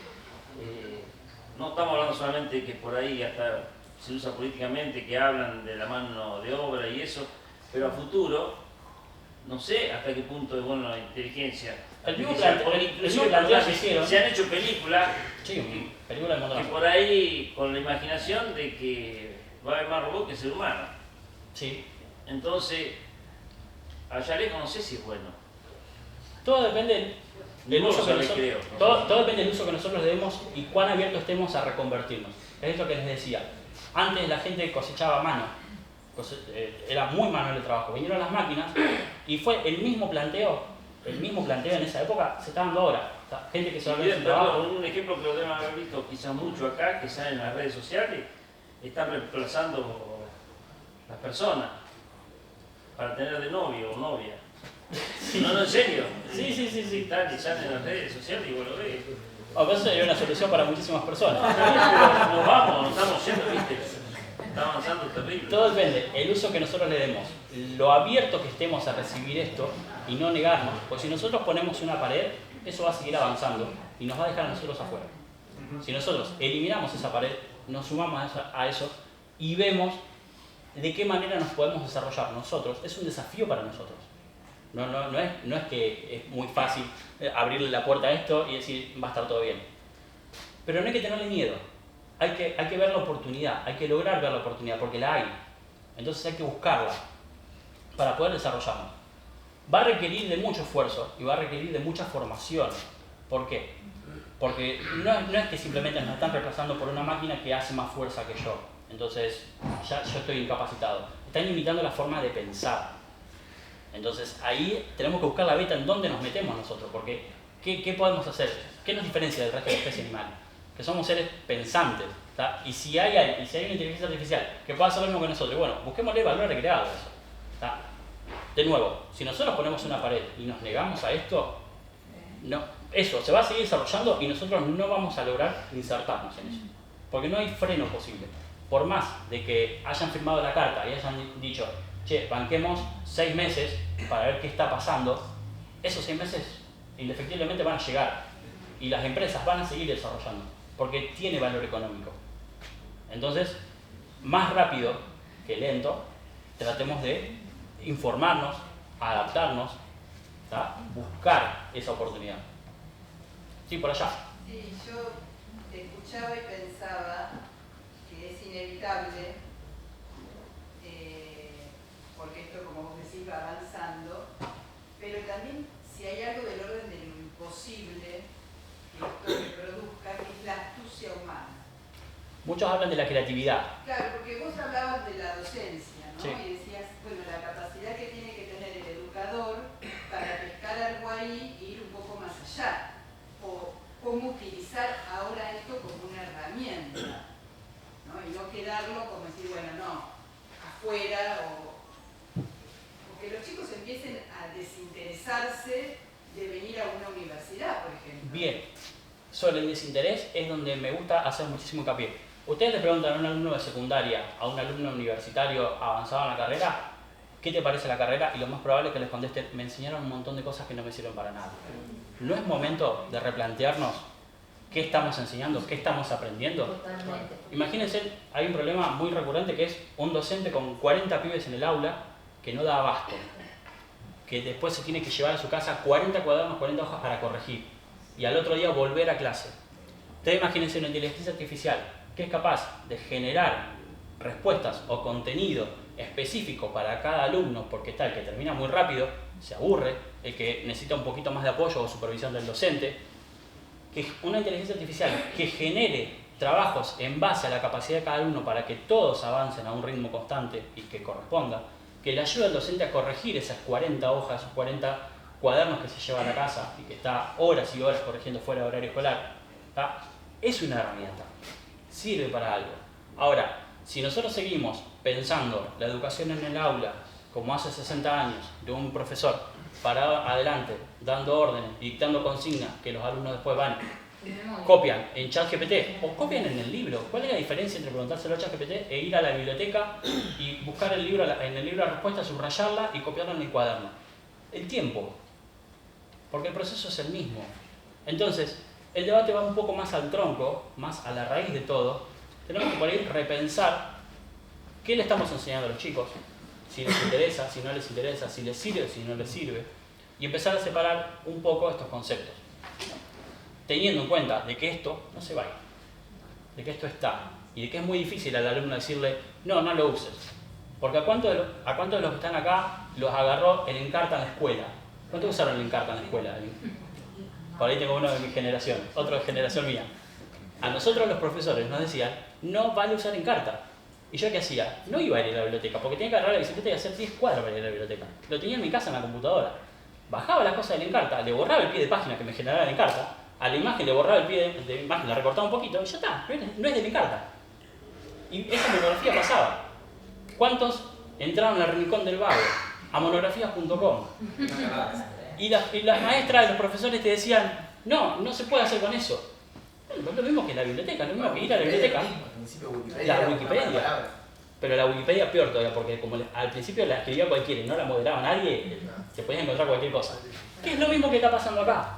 no estamos hablando solamente que por ahí hasta se usa políticamente, que hablan de la mano de obra y eso, pero a futuro, no sé hasta qué punto es bueno la inteligencia. El mismo planteo que hicieron. Se han hecho películas películas de que por ahí con la imaginación de que va a haber más robot que ser humano. Sí. Entonces, allá lejos no sé si es bueno. Todo depende del uso que nosotros, todo depende del uso que nosotros le demos y cuán abiertos estemos a reconvertirnos. Es lo que les decía. Antes la gente cosechaba a mano. Era muy manual el trabajo. Vinieron las máquinas y fue el mismo planteo en esa época se está dando ahora. Gente que se va a ver su trabajo. Un ejemplo que lo deben haber visto quizás mucho acá, que salen en las redes sociales, están reemplazando las personas para tener de novio o novia. Sí. No, en serio. Sí. Están y salen en las redes sociales y vos lo ves. Eso sería una solución para muchísimas personas. Pero nos vamos, nos estamos yendo, ¿viste? Está avanzando terrible. Todo depende, el uso que nosotros le demos, lo abierto que estemos a recibir esto y no negarnos, porque si nosotros ponemos una pared, eso va a seguir avanzando y nos va a dejar a nosotros afuera. Si nosotros eliminamos esa pared, nos sumamos a eso y vemos de qué manera nos podemos desarrollar nosotros, es un desafío para nosotros. No es que es muy fácil abrirle la puerta a esto y decir va a estar todo bien. Pero no hay que tenerle miedo. Hay que ver la oportunidad, hay que lograr ver la oportunidad, porque la hay. Entonces hay que buscarla para poder desarrollarnos. Va a requerir de mucho esfuerzo y va a requerir de mucha formación. ¿Por qué? Porque no es que simplemente nos están reemplazando por una máquina que hace más fuerza que yo. Entonces ya yo estoy incapacitado. Están limitando la forma de pensar. Entonces ahí tenemos que buscar la beta en dónde nos metemos nosotros, porque ¿qué podemos hacer? ¿Qué nos diferencia del resto de la especie animal? Que somos seres pensantes, ¿tá? Y si hay una inteligencia artificial que pueda hacer lo mismo que nosotros, bueno, busquémosle valor agregado a eso, ¿tá? De nuevo, si nosotros ponemos una pared y nos negamos a esto, eso se va a seguir desarrollando y nosotros no vamos a lograr insertarnos en eso, porque no hay freno posible. Por más de que hayan firmado la carta y hayan dicho, che, banquemos 6 meses para ver qué está pasando, esos 6 meses indefectiblemente van a llegar y las empresas van a seguir desarrollando porque tiene valor económico. Entonces, más rápido que lento, tratemos de informarnos, adaptarnos, ¿tá? Buscar esa oportunidad. Sí, por allá. Sí, yo te escuchaba y pensaba que es inevitable, porque esto, como vos decís, va avanzando, pero también si hay algo del orden de lo imposible que esto reproduzca, que es la astucia humana. Muchos hablan de la creatividad. Claro, porque vos hablabas de la docencia, ¿no? Sí. Y decías, bueno, la capacidad que tiene que tener el educador para pescar algo ahí e ir un poco más allá. O cómo utilizar ahora esto como una herramienta, ¿no? Y no quedarlo como decir, bueno, no, afuera, o que los chicos empiecen a desinteresarse de venir a una universidad, por ejemplo. Bien, sobre el desinterés es donde me gusta hacer muchísimo hincapié. Ustedes le preguntan a un alumno de secundaria, a un alumno universitario avanzado en la carrera, ¿qué te parece la carrera? Y lo más probable es que les contesten, me enseñaron un montón de cosas que no me sirven para nada. ¿No es momento de replantearnos qué estamos enseñando, qué estamos aprendiendo? Totalmente. Imagínense, hay un problema muy recurrente que es un docente con 40 pibes en el aula que no da abasto, que después se tiene que llevar a su casa 40 cuadernos, 40 hojas para corregir y al otro día volver a clase. Ustedes imagínense una inteligencia artificial que es capaz de generar respuestas o contenido específico para cada alumno, porque está el que termina muy rápido, se aburre, el que necesita un poquito más de apoyo o supervisión del docente, que una inteligencia artificial que genere trabajos en base a la capacidad de cada alumno para que todos avancen a un ritmo constante y que corresponda, que le ayude al docente a corregir esas 40 hojas, esos 40 cuadernos que se lleva a la casa y que está horas y horas corrigiendo fuera de horario escolar, ¿tá? Es una herramienta, sirve para algo. Ahora, si nosotros seguimos pensando la educación en el aula como hace 60 años, de un profesor parado adelante, dando órdenes, dictando consignas que los alumnos después van, copian en ChatGPT o copian en el libro. ¿Cuál es la diferencia entre preguntárselo a ChatGPT e ir a la biblioteca y buscar el libro, en el libro de respuesta, subrayarla y copiarla en el cuaderno? El tiempo, porque el proceso es el mismo. Entonces, el debate va un poco más al tronco, más a la raíz de todo. Tenemos que por ahí repensar qué le estamos enseñando a los chicos, si les interesa, si no les interesa, si les sirve o si no les sirve, y empezar a separar un poco estos conceptos, teniendo en cuenta de que esto no se va a ir, de que esto está, y de que es muy difícil al alumno decirle, no, no lo uses, porque ¿a cuántos de los que están acá los agarró el Encarta en la escuela? ¿Cuántos usaron el Encarta en la escuela? Por ahí tengo uno de mi generación, otro de generación mía. A nosotros los profesores nos decían, no vale usar Encarta. ¿Y yo qué hacía? No iba a ir a la biblioteca, porque tenía que agarrar la bicicleta y hacer 10 cuadras para ir a la biblioteca. Lo tenía en mi casa en la computadora. Bajaba las cosas del Encarta, le borraba el pie de página que me generaba el Encarta, a la imagen le borraba el pie de imagen, la recortaba un poquito y ya está, no es de mi Encarta. Y esa monografía pasaba. ¿Cuántos entraron al rincón del vago? A monografías.com. Y las maestras, los profesores te decían, no, no se puede hacer con eso. Bueno, es lo mismo que la biblioteca, lo mismo que ir a la biblioteca. La Wikipedia. Pero la Wikipedia peor todavía, porque como al principio la escribía cualquiera y no la moderaba nadie, se podía encontrar cualquier cosa. ¿Qué es lo mismo que está pasando acá?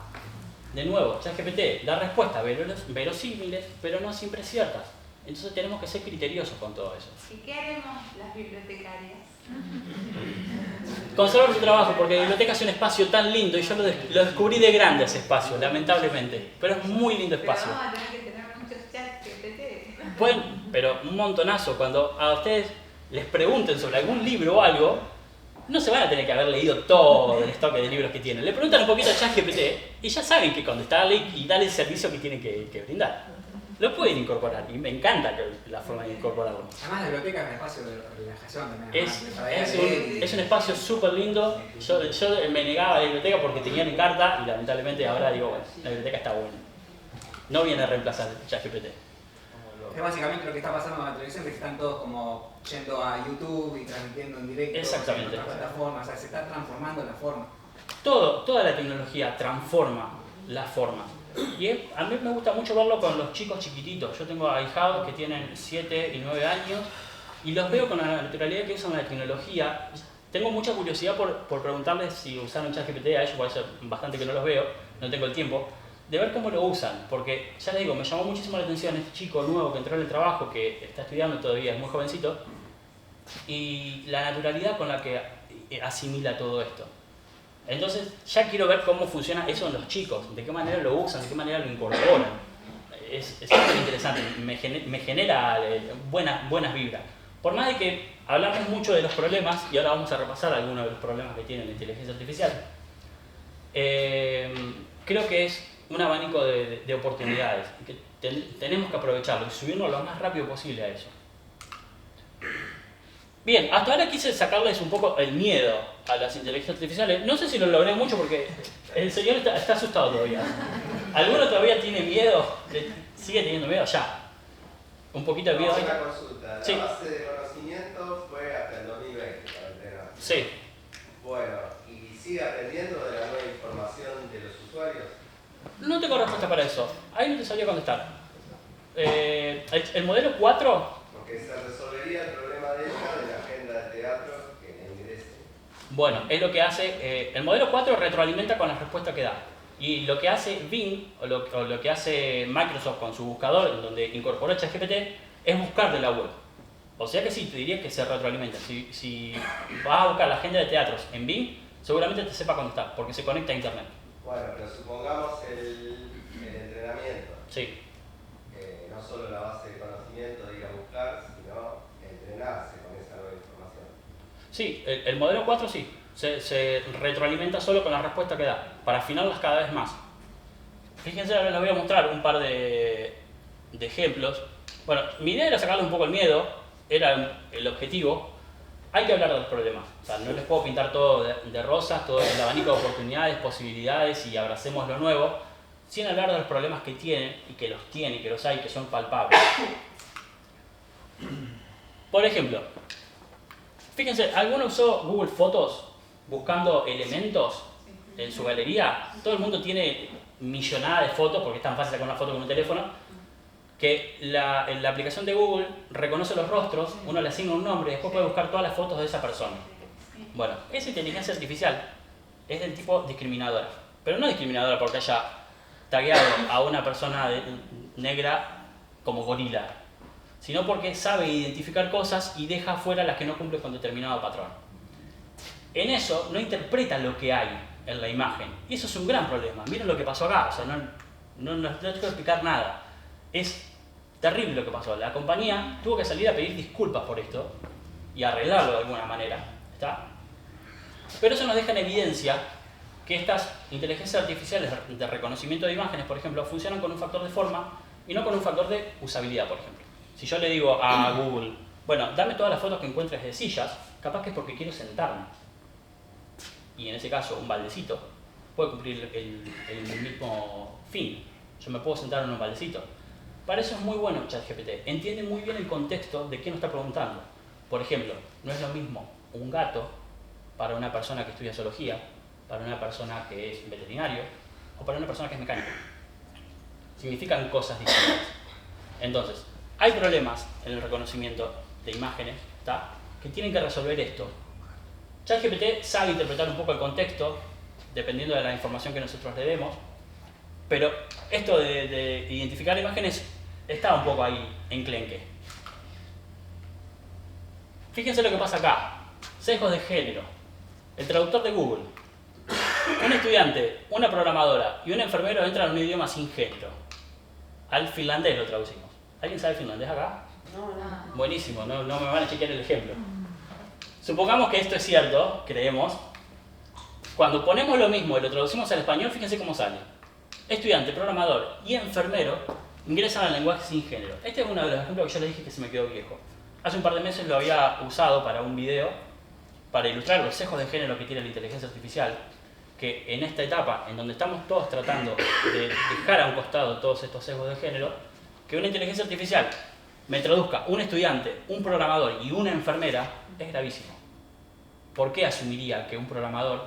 De nuevo, ChatGPT da respuestas verosímiles, pero no siempre ciertas. Entonces tenemos que ser criteriosos con todo eso. ¿Y qué haremos las bibliotecarias? Conservar su trabajo, porque la biblioteca es un espacio tan lindo y yo lo descubrí de grande ese espacio, lamentablemente. Pero es muy lindo espacio. Pero vamos a tener que tener muchos chats GPT. Bueno, pero un montonazo. Cuando a ustedes les pregunten sobre algún libro o algo, no se van a tener que haber leído todo el estoque de libros que tienen. Le preguntan un poquito a ChatGPT y ya saben que contestarle y darle el servicio que tienen que brindar. Lo pueden incorporar y me encanta la forma de incorporarlo. Además la biblioteca es un espacio de relajación también. Es un espacio súper lindo. Yo me negaba a la biblioteca porque tenía mi carta y lamentablemente ahora digo, bueno, la biblioteca está buena. No viene a reemplazar ChatGPT. Es básicamente lo que está pasando con la televisión, que están todos como yendo a YouTube y transmitiendo en directo. Exactamente. En otras plataformas, o sea, se está transformando la forma. Toda la tecnología transforma la forma. Y a mí me gusta mucho verlo con los chicos chiquititos. Yo tengo ahijados que tienen 7 y 9 años y los veo con la naturalidad que usan la tecnología. Tengo mucha curiosidad por preguntarles si usaron ChatGPT a ellos, porque hace bastante que no los veo, no tengo el tiempo, de ver cómo lo usan, porque ya les digo, me llamó muchísimo la atención este chico nuevo que entró en el trabajo, que está estudiando todavía, es muy jovencito, y la naturalidad con la que asimila todo esto. Entonces ya quiero ver cómo funciona eso en los chicos, de qué manera lo usan, de qué manera lo incorporan. Es súper interesante, me genera buenas vibras. Por más de que hablamos mucho de los problemas, y ahora vamos a repasar algunos de los problemas que tiene la inteligencia artificial, creo que es un abanico de oportunidades, que tenemos que aprovecharlo y subirnos lo más rápido posible a eso. Bien, hasta ahora quise sacarles un poco el miedo a las inteligencias artificiales. No sé si lo logré mucho porque el señor está asustado todavía. ¿Alguno todavía tiene miedo? ¿Sigue teniendo miedo? Ya. Un poquito de miedo. Una consulta. Sí. La base de conocimiento fue hasta el 2020 para entrenar. Sí. Bueno, ¿y sigue aprendiendo de la nueva información de los usuarios? No tengo respuesta para eso. Ahí no te sabía contestar. El modelo 4... Porque se resolvería el problema de ella de la agenda de teatro que le ingrese. Bueno, es lo que hace... el modelo 4 retroalimenta con la respuesta que da. Y lo que hace Bing, o lo que hace Microsoft con su buscador, en donde incorporó ChatGPT, es buscar de la web. O sea que sí, te diría que se retroalimenta. Si vas a buscar la agenda de teatros en Bing, seguramente te sepa contestar, porque se conecta a internet. Bueno, pero supongamos el entrenamiento. Sí. No solo la base de conocimiento de ir a buscar, sino entrenarse con esa nueva información. Sí, el modelo 4 sí. Se retroalimenta solo con la respuesta que da, para afinarlas cada vez más. Fíjense, ahora les voy a mostrar un par de ejemplos. Bueno, mi idea era sacarle un poco el miedo, era el objetivo. Hay que hablar de los problemas. O sea, no les puedo pintar todo de rosas, todo el abanico de oportunidades, posibilidades y abracemos lo nuevo, sin hablar de los problemas que tienen, y que los tienen, y que los hay, que son palpables. Por ejemplo, fíjense, ¿alguno usó Google Fotos buscando elementos en su galería? Todo el mundo tiene millonada de fotos, porque es tan fácil sacar una foto con un teléfono, que la aplicación de Google reconoce los rostros, uno le asigna un nombre y después puede buscar todas las fotos de esa persona. Bueno, esa inteligencia artificial es del tipo discriminadora, pero no discriminadora porque haya tagueado a una persona negra como gorila, sino porque sabe identificar cosas y deja afuera las que no cumplen con determinado patrón. En eso no interpreta lo que hay en la imagen, y eso es un gran problema. Miren lo que pasó acá, o sea, no tengo que explicar nada. Es terrible lo que pasó. La compañía tuvo que salir a pedir disculpas por esto y arreglarlo de alguna manera. ¿Está? Pero eso nos deja en evidencia que estas inteligencias artificiales de reconocimiento de imágenes, por ejemplo, funcionan con un factor de forma y no con un factor de usabilidad, por ejemplo. Si yo le digo a Google, bueno, dame todas las fotos que encuentres de sillas, capaz que es porque quiero sentarme. Y en ese caso, un baldecito puede cumplir el mismo fin. Yo me puedo sentar en un baldecito. Para eso es muy bueno ChatGPT. Entiende muy bien el contexto de quién nos está preguntando. Por ejemplo, no es lo mismo un gato para una persona que estudia zoología, para una persona que es veterinario o para una persona que es mecánico. Significan cosas distintas. Entonces, hay problemas en el reconocimiento de imágenes, ¿tá?, que tienen que resolver esto. ChatGPT sabe interpretar un poco el contexto, dependiendo de la información que nosotros le demos, pero esto de identificar imágenes está un poco ahí enclenque. Fíjense lo que pasa acá. Sesgos de género. El traductor de Google. Un estudiante, una programadora y un enfermero entran en un idioma sin género. Al finlandés lo traducimos. ¿Alguien sabe finlandés acá? No. Buenísimo, no me van a chequear el ejemplo. Supongamos que esto es cierto, creemos. Cuando ponemos lo mismo y lo traducimos al español, fíjense cómo sale. Estudiante, programador y enfermero ingresan al lenguaje sin género. Este es uno de los ejemplos que yo les dije que se me quedó viejo. Hace un par de meses lo había usado para un video para ilustrar los sesgos de género que tiene la inteligencia artificial, que en esta etapa, en donde estamos todos tratando de dejar a un costado todos estos sesgos de género, que una inteligencia artificial me traduzca un estudiante, un programador y una enfermera es gravísimo. ¿Por qué asumiría que un programador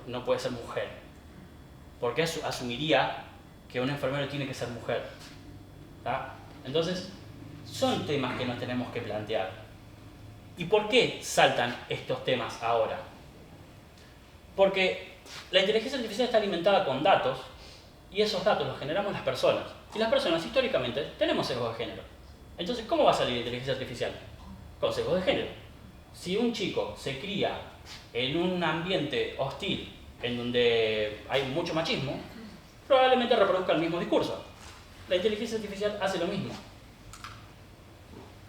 no puede ser mujer? ¿Por qué asumiría que un enfermero tiene que ser mujer? ¿Tá? Entonces, son temas que nos tenemos que plantear. ¿Y por qué saltan estos temas ahora? Porque la inteligencia artificial está alimentada con datos y esos datos los generamos las personas. Y las personas históricamente tenemos sesgos de género. Entonces, ¿cómo va a salir la inteligencia artificial? Con sesgos de género. Si un chico se cría en un ambiente hostil, en donde hay mucho machismo, probablemente reproduzca el mismo discurso. La inteligencia artificial hace lo mismo.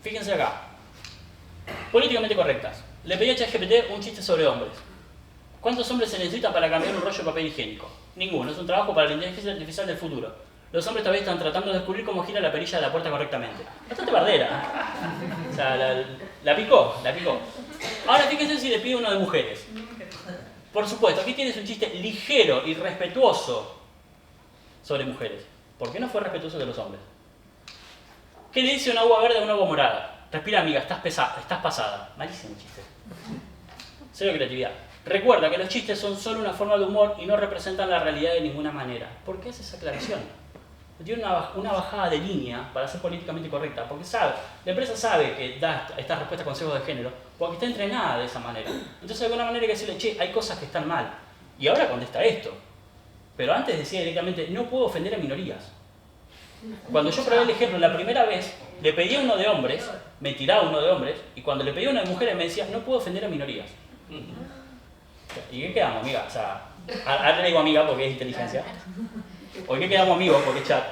Fíjense acá. Políticamente correctas. Le pedí a ChatGPT un chiste sobre hombres. ¿Cuántos hombres se necesitan para cambiar un rollo de papel higiénico? Ninguno. Es un trabajo para la inteligencia artificial del futuro. Los hombres todavía están tratando de descubrir cómo gira la perilla de la puerta correctamente. Bastante bardera. O sea, la picó. Ahora fíjense si le pido uno de mujeres. Por supuesto, aquí tienes un chiste ligero y respetuoso sobre mujeres. ¿Por qué no fue respetuoso de los hombres? ¿Qué le dice una uva verde a una uva morada? Respira, amiga, estás pasada. Malísimo chiste. Cero creatividad. Recuerda que los chistes son solo una forma de humor y no representan la realidad de ninguna manera. ¿Por qué hace esa aclaración? Tiene una bajada de línea para ser políticamente correcta, porque sabe, la empresa sabe que da estas respuestas con sesgos de género, porque está entrenada de esa manera. Entonces de alguna manera hay que decirle, che, hay cosas que están mal. Y ahora contesta esto. Pero antes decía directamente, no puedo ofender a minorías. Cuando yo probé el ejemplo la primera vez, le pedí uno de hombres, me tiraba uno de hombres, y cuando le pedí uno de mujeres me decía, no puedo ofender a minorías. ¿Y qué quedamos, amiga? O sea, ahora le digo amiga porque es inteligencia. ¿O qué quedamos amigos porque es chat?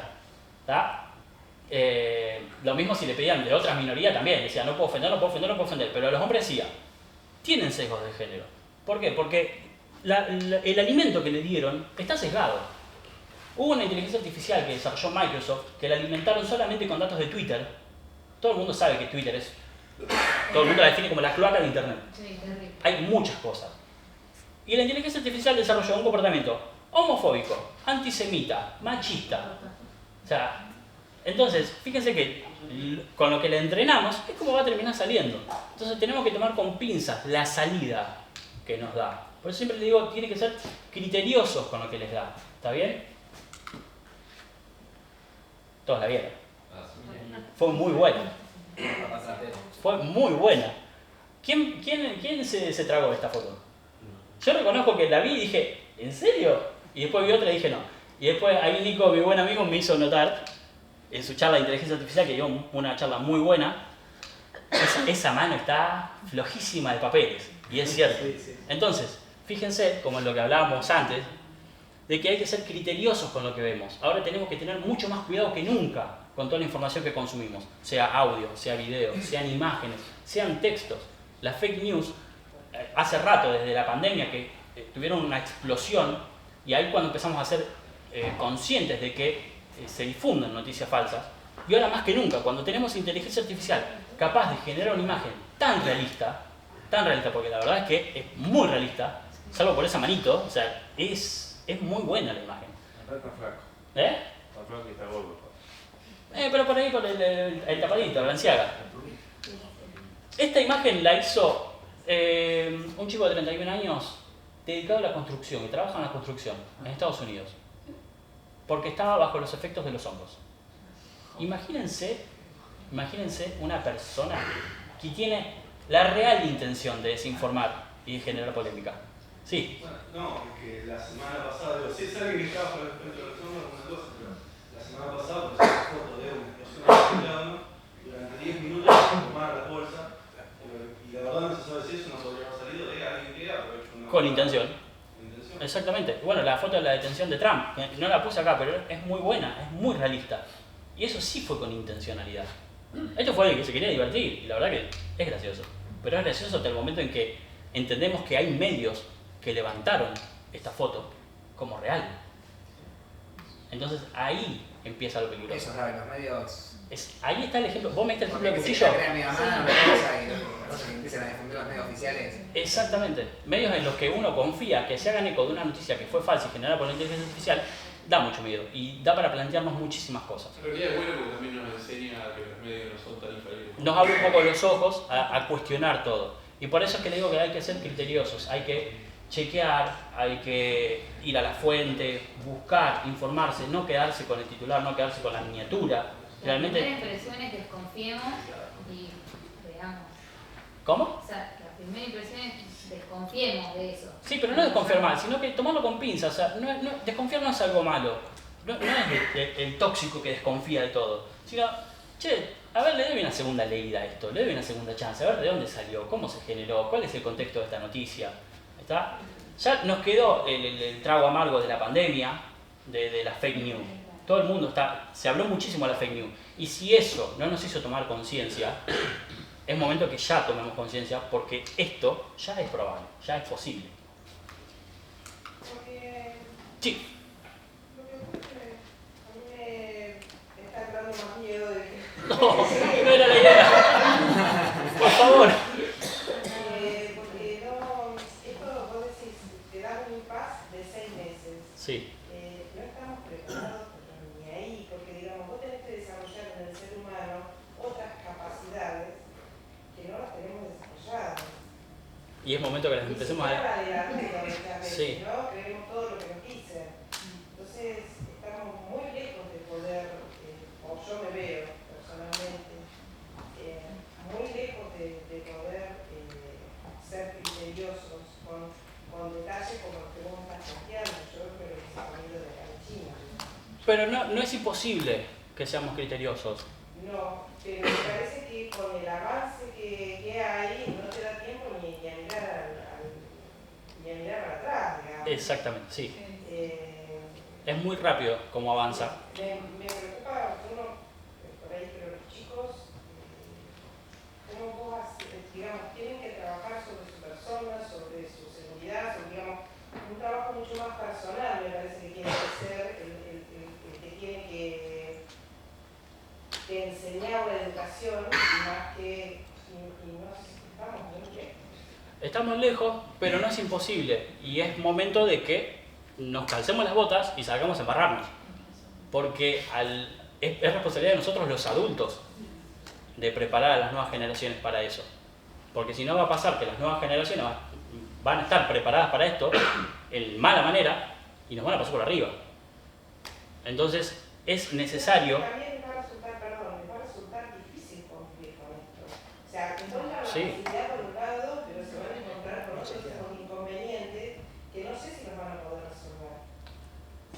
Lo mismo si le pedían de otras minorías también. Decía, no puedo ofender. Pero a los hombres decía, tienen sesgos de género. ¿Por qué? Porque el alimento que le dieron está sesgado. Hubo una inteligencia artificial que desarrolló Microsoft que la alimentaron solamente con datos de Twitter. Todo el mundo sabe que Twitter es... Todo el mundo la define como la cloaca de Internet. Hay muchas cosas. Y la inteligencia artificial desarrolló un comportamiento homofóbico, antisemita, machista. O sea, entonces, fíjense que con lo que le entrenamos es como va a terminar saliendo. Entonces tenemos que tomar con pinzas la salida que nos da. Por eso siempre les digo, tienen que ser criteriosos con lo que les da. ¿Está bien? Todos la vieron. Fue muy buena. Fue muy buena. ¿Quién se tragó esta foto? Yo reconozco que la vi y dije, ¿en serio? Y después vi otra y dije, no. Y después ahí Nico, mi buen amigo, me hizo notar en su charla de inteligencia artificial, que dio una charla muy buena, esa mano está flojísima de papeles. Y es cierto. Entonces, fíjense, como en lo que hablábamos antes, de que hay que ser criteriosos con lo que vemos. Ahora tenemos que tener mucho más cuidado que nunca con toda la información que consumimos. Sea audio, sea video, sean imágenes, sean textos. Las fake news, hace rato, desde la pandemia, que tuvieron una explosión, y ahí cuando empezamos a ser conscientes de que se difunden noticias falsas, y ahora más que nunca, cuando tenemos inteligencia artificial capaz de generar una imagen tan realista, porque la verdad es que es muy realista, salvo por esa manito, o sea, es muy buena la imagen. Está flaco. Está flaco y está gordo. Pero por ahí, por el tapadito, Balenciaga. Esta imagen la hizo un chico de 31 años dedicado a la construcción, y trabaja en la construcción en Estados Unidos, porque estaba bajo los efectos de los hongos. Imagínense una persona que tiene la real intención de desinformar y de generar polémica. Sí. Bueno, no, porque la semana pasada, si es alguien que estaba con respecto a los hongos, una cosa, pero la semana pasada pusieron una foto de una explosión de plano durante 10 minutos para tomar la bolsa, y la verdad no se sabe si eso no podría haber salido de alguien que ha hecho una... Con intención. Exactamente. Bueno, la foto de la detención de Trump, no la puse acá, pero es muy buena, es muy realista. Y eso sí fue con intencionalidad. Esto fue alguien que se quería divertir, y la verdad que es gracioso. Pero es gracioso hasta el momento en que entendemos que hay medios que levantaron esta foto como real. Entonces ahí empieza lo peligroso. Eso, ¿sabes? Los medios... ahí está el ejemplo. Vos me diste el ejemplo del cuchillo. Mi mamá, una cosa, y las cosas que empiezan a difundir los medios oficiales. Exactamente. Medios en los que uno confía que se hagan eco de una noticia que fue falsa y generada por la inteligencia artificial, da mucho miedo. Y da para plantearnos muchísimas cosas. En realidad es bueno porque también nos enseña que los medios no son tan infalibles. Nos abre un poco los ojos a cuestionar todo. Y por eso es que le digo que hay que ser criteriosos. Hay que chequear, hay que ir a la fuente, buscar, informarse, no quedarse con el titular, no quedarse con la miniatura. Las primeras impresiones, desconfiemos y veamos. O sea, que la primera impresión es desconfiemos de eso. Sí, pero no desconfiar mal, sino que tomarlo con pinzas. O sea, desconfiar no es algo malo. No es el tóxico que desconfía de todo. Sino, che, a ver, le doy una segunda leída a esto, le doy una segunda chance, a ver de dónde salió, cómo se generó, cuál es el contexto de esta noticia. ¿Está? Ya nos quedó el trago amargo de la pandemia, de las fake news. Todo el mundo se habló muchísimo de la fake news. Y si eso no nos hizo tomar conciencia, es momento que ya tomemos conciencia porque esto ya es probable, ya es posible. Sí. A mí me está entrando más miedo de que... No era la idea. Por favor. Porque no, esto vos decís, te da un impasse de 6 meses. Sí. No estamos preparados ni ahí, porque digamos, vos tenés que desarrollar en el ser humano otras capacidades que no las tenemos desarrolladas. Y es momento que las empecemos a... Sí. ¿No? Creemos todo lo que nos dicen. Entonces, estamos muy lejos de poder, o yo me veo personalmente, muy lejos de poder ser criteriosos con detalles como los que vos me estás planteando. Yo creo que se ha venido de la China. Pero no es imposible que seamos criteriosos. No, pero me parece que con el avance que hay, no te da tiempo ni a mirar para atrás, digamos. Exactamente, sí. Es muy rápido como avanza. Me preocupa uno, por ahí, pero los chicos, cómo vos, digamos, tienen que trabajar sobre su persona, sobre su seguridad, sobre, digamos, un trabajo mucho más personal, me parece que tiene que ser el que tiene que enseñar la educación, más que, y no sé, estamos muy lejos. Estamos lejos, pero no es imposible. Y es momento de que nos calcemos las botas y salgamos a embarrarnos. Porque es responsabilidad de nosotros los adultos de preparar a las nuevas generaciones para eso. Porque si no va a pasar que las nuevas generaciones van a estar preparadas para esto en mala manera y nos van a pasar por arriba. Entonces es necesario... También va a resultar difícil cumplir con esto. O sea, encuentran la Sí. facilidad por un lado, pero se van a encontrar con inconvenientes que no sé si los van a poder resolver.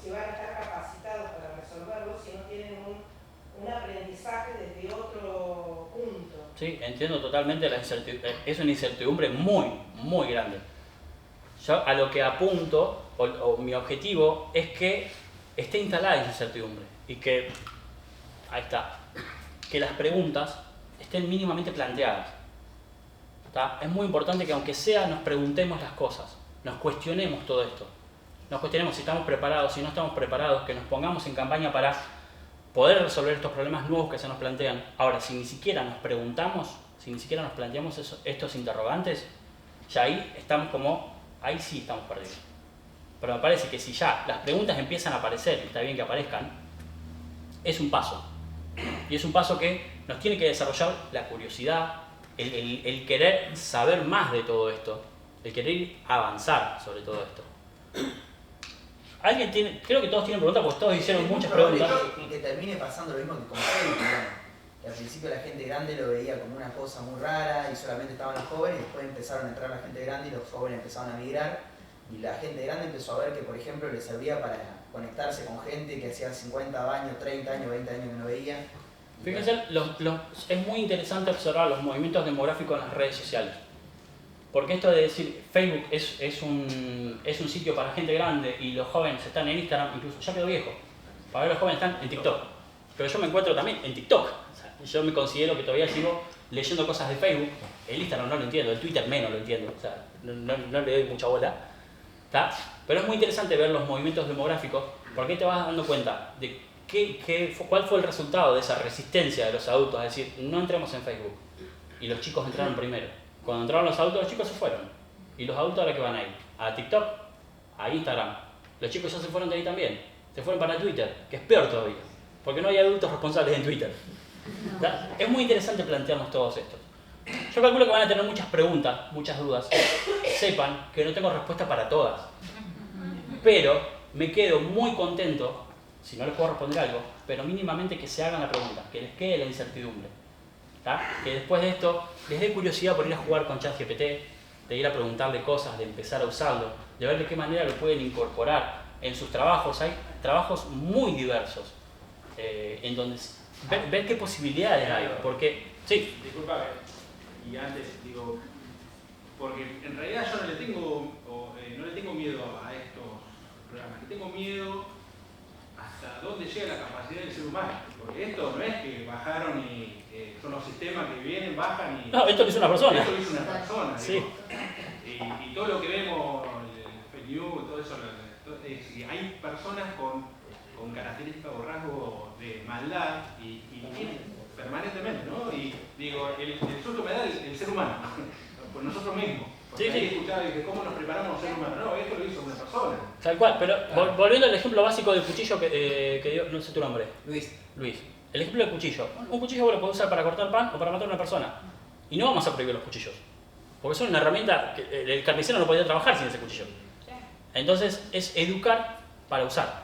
Si van a estar capacitados para resolverlos, si no tienen un aprendizaje desde otro punto. Sí, entiendo totalmente la incertidumbre. Es una incertidumbre muy, muy grande. Yo a lo que apunto, o mi objetivo, es que esté instalada esa incertidumbre. Y que, ahí está, que las preguntas estén mínimamente planteadas. ¿Está? Es muy importante que aunque sea nos preguntemos las cosas, nos cuestionemos todo esto. Nos cuestionemos si estamos preparados, si no estamos preparados, que nos pongamos en campaña para poder resolver estos problemas nuevos que se nos plantean. Ahora, si ni siquiera nos preguntamos, si ni siquiera nos planteamos estos interrogantes, ya ahí sí estamos perdidos. Pero me parece que si ya las preguntas empiezan a aparecer, y está bien que aparezcan, es un paso. Y es un paso que nos tiene que desarrollar la curiosidad, el querer saber más de todo esto, el querer avanzar sobre todo esto. ¿Alguien tiene? Creo que todos tienen preguntas porque todos hicieron muchas preguntas. Que termine pasando lo mismo que con Facebook, digamos. Que al principio la gente grande lo veía como una cosa muy rara y solamente estaban los jóvenes, y después empezaron a entrar la gente grande y los jóvenes empezaron a migrar. Y la gente grande empezó a ver que, por ejemplo, les servía para conectarse con gente que hacía 50 años, 30 años, 20 años que no veían. Fíjense, es muy interesante observar los movimientos demográficos en las redes sociales. Porque esto de decir Facebook es un sitio para gente grande y los jóvenes están en Instagram, incluso ya quedó viejo. Para ver, los jóvenes están en TikTok. Pero yo me encuentro también en TikTok. O sea, yo me considero que todavía sigo leyendo cosas de Facebook. El Instagram no lo entiendo, el Twitter menos lo entiendo. O sea, no le doy mucha bola. ¿Tá? Pero es muy interesante ver los movimientos demográficos porque te vas dando cuenta de cuál fue el resultado de esa resistencia de los adultos a decir no entremos en Facebook. Y los chicos entraron primero. Cuando entraron los adultos, los chicos se fueron. Y los adultos ahora que van a ir a TikTok, a Instagram. Los chicos ya se fueron de ahí también. Se fueron para Twitter, que es peor todavía. Porque no hay adultos responsables en Twitter. ¿Tá? Es muy interesante plantearnos todos estos. Yo calculo que van a tener muchas preguntas, muchas dudas. Sepan que no tengo respuesta para todas. Pero me quedo muy contento, si no les puedo responder algo, pero mínimamente que se hagan la pregunta, que les quede la incertidumbre. ¿tá? Que después de esto les dé curiosidad por ir a jugar con ChatGPT, de ir a preguntarle cosas, de empezar a usarlo, de ver de qué manera lo pueden incorporar en sus trabajos. Hay trabajos muy diversos, en donde ver qué posibilidades hay, porque... Sí. Disculpa, y antes digo, porque en realidad yo no le tengo miedo a estos programas, le tengo miedo hasta dónde llega la capacidad del ser humano, porque esto no es que bajaron y son los sistemas que vienen, bajan y... No, esto lo hizo una persona. Esto lo hizo una persona, sí. Digo. Y todo lo que vemos, el fake news, todo eso, y hay personas con características o rasgos de maldad y permanentemente, ¿no? Y digo, el susto me da el ser humano, por nosotros mismos. Porque ahí escuchaba de cómo nos preparamos a ser humanos. No, esto lo hizo una persona. Tal cual, pero volviendo al ejemplo básico del cuchillo que dio, no sé tu nombre. Luis. El ejemplo del cuchillo. Un cuchillo vos lo podés usar para cortar pan o para matar a una persona. Y no vamos a prohibir los cuchillos. Porque son una herramienta que el carnicero no podía trabajar sin ese cuchillo. Entonces es educar para usar.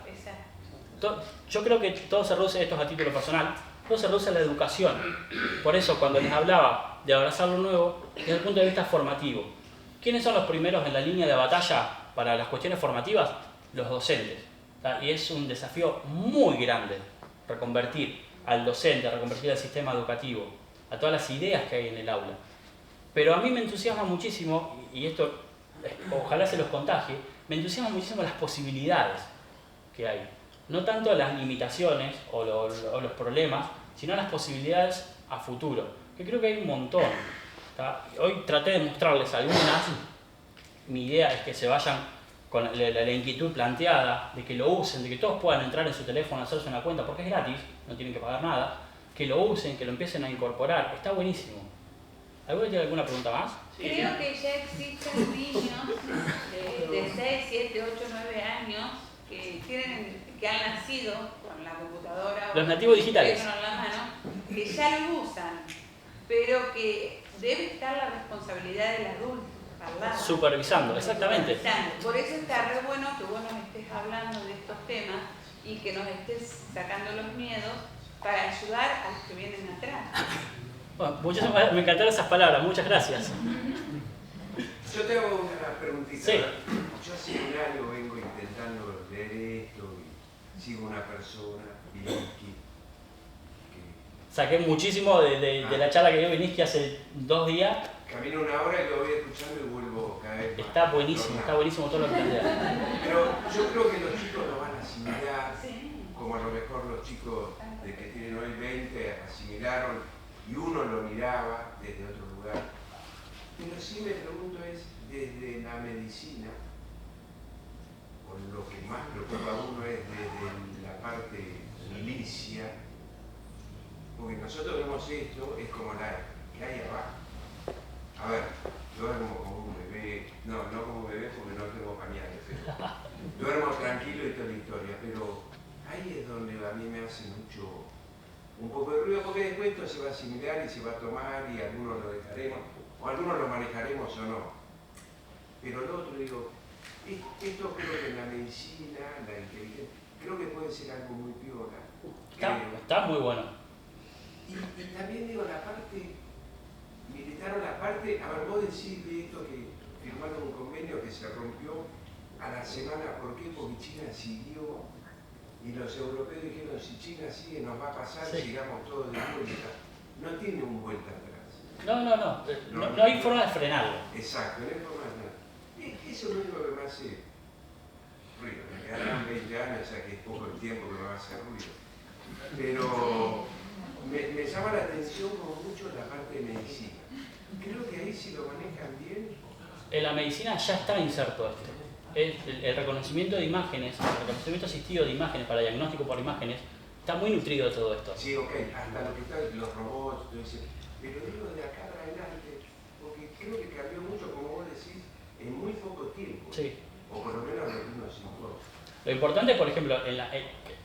Yo creo que todo se reduce, esto es a título personal, todo se reduce a la educación. Por eso cuando les hablaba de abrazar lo nuevo, desde el punto de vista formativo. ¿Quiénes son los primeros en la línea de batalla para las cuestiones formativas? Los docentes. Y es un desafío muy grande reconvertir al docente, reconvertir al sistema educativo, a todas las ideas que hay en el aula. Pero a mí me entusiasma muchísimo, y esto ojalá se los contagie, me entusiasma muchísimo las posibilidades que hay. No tanto las limitaciones o los problemas, sino las posibilidades a futuro, que creo que hay un montón. Hoy traté de mostrarles algunas. Mi idea es que se vayan con la inquietud planteada, de que lo usen, de que todos puedan entrar en su teléfono, hacerse una cuenta, porque es gratis, no tienen que pagar nada, que lo usen, que lo empiecen a incorporar. Está buenísimo. ¿Alguno tiene alguna pregunta más? Creo que ya existen niños de 6, 7, 8, 9 años que han nacido con la computadora los o nativos el digitales teléfono en la mano, que ya lo usan, pero que debe estar la responsabilidad del adulto al lado. Supervisando, exactamente. Por eso está re bueno que vos nos estés hablando de estos temas y que nos estés sacando los miedos para ayudar a los que vienen atrás. Bueno, me encantaron esas palabras, muchas gracias. Yo te hago una preguntita. Sí. Yo hace un año vengo intentando leer esto y sigo una persona, Viniski. Saqué muchísimo de la charla que dio Viniski hace 2 días. Camino una hora y lo voy escuchando y vuelvo cada vez más. Está buenísimo todo lo que plantea. Pero yo creo que los chicos lo van a asimilar, como a lo mejor los chicos de que tienen hoy 20 asimilaron y uno lo miraba desde otro lugar. Pero sí me pregunto es, desde la medicina, o lo que más preocupa a uno es desde la parte milicia, porque nosotros vemos esto, es como la que hay abajo. A ver, duermo como un bebé, no como un bebé porque no tengo pañales, pero duermo tranquilo y toda la historia, pero ahí es donde a mí me hace mucho, un poco de ruido, porque después esto se va a asimilar y se va a tomar y algunos lo dejaremos, o algunos lo manejaremos o no. Pero lo otro, digo, esto creo que en la medicina, la inteligencia, creo que puede ser algo muy piola. Está muy bueno. Y también digo, la parte militar o la parte, a ver, vos decís de esto que firmaron un convenio que se rompió a la semana, ¿por qué? Porque China siguió y los europeos dijeron, si China sigue nos va a pasar, sigamos todos de vuelta. No tiene un vuelta atrás. No hay forma de frenarlo. Exacto, no hay forma de frenarlo. Eso es lo único que me hace ruido. Me quedarán 20 años, o sea que es poco el tiempo que me va a hacer ruido. Pero me llama la atención como mucho la parte de medicina. Creo que ahí si lo manejan bien. En la medicina ya está inserto esto. El reconocimiento de imágenes, el reconocimiento asistido de imágenes para diagnóstico por imágenes, está muy nutrido de todo esto. Sí, ok, hasta lo que está, los robots, todo eso. Pero digo de acá para adelante, porque creo que cambió mucho, como vos decís, en muy poco tiempo. Sí. O por lo menos lo que uno sintió. Lo importante, por ejemplo,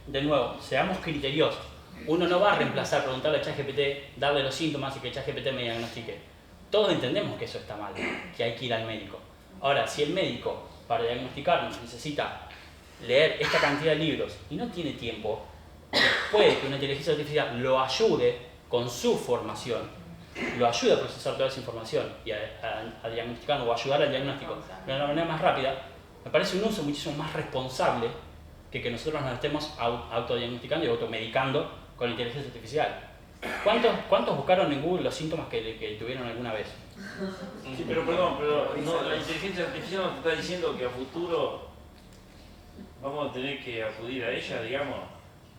de nuevo, seamos criteriosos. Uno no va a reemplazar, preguntarle a ChatGPT, darle los síntomas y que ChatGPT me diagnostique. Todos entendemos que eso está mal, que hay que ir al médico. Ahora, si el médico, para diagnosticarnos, necesita leer esta cantidad de libros y no tiene tiempo, puede que una inteligencia artificial lo ayude con su formación lo ayuda a procesar toda esa información y a diagnosticar o ayudar al diagnóstico de una manera más rápida, me parece un uso muchísimo más responsable que nosotros nos estemos autodiagnosticando y automedicando con inteligencia artificial. ¿Cuántos buscaron en Google los síntomas que tuvieron alguna vez? Sí, pero perdón, no, la inteligencia artificial nos está diciendo que a futuro vamos a tener que acudir a ella, digamos,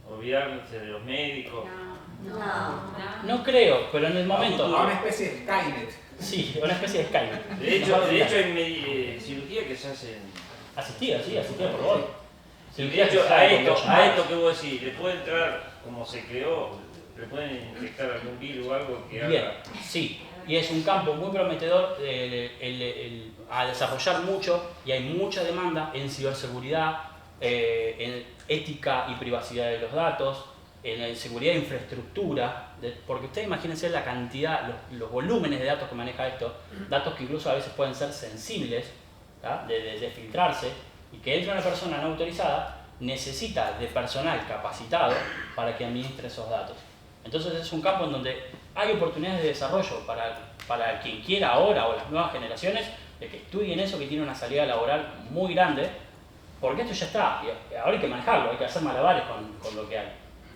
olvidarse de los médicos. No creo, pero en el momento... A una especie de Skynet. Sí, una especie de Skynet. De hecho hay cirugía que se hacen... Asistida, sí, asistida por robot. De hecho, a esto que vos decís, le puede entrar, como se creó, le pueden inyectar algún virus o algo que haga... Bien, sí. Y es un campo muy prometedor a desarrollar mucho, y hay mucha demanda en ciberseguridad, en ética y privacidad de los datos, en seguridad de infraestructura, porque ustedes imagínense la cantidad, los volúmenes de datos que maneja esto, datos que incluso a veces pueden ser sensibles, de filtrarse, y que entra una persona no autorizada, necesita de personal capacitado para que administre esos datos. Entonces es un campo en donde hay oportunidades de desarrollo para quien quiera ahora o las nuevas generaciones de que estudien eso, que tiene una salida laboral muy grande, porque esto ya está, y ahora hay que manejarlo, hay que hacer malabares con lo que hay.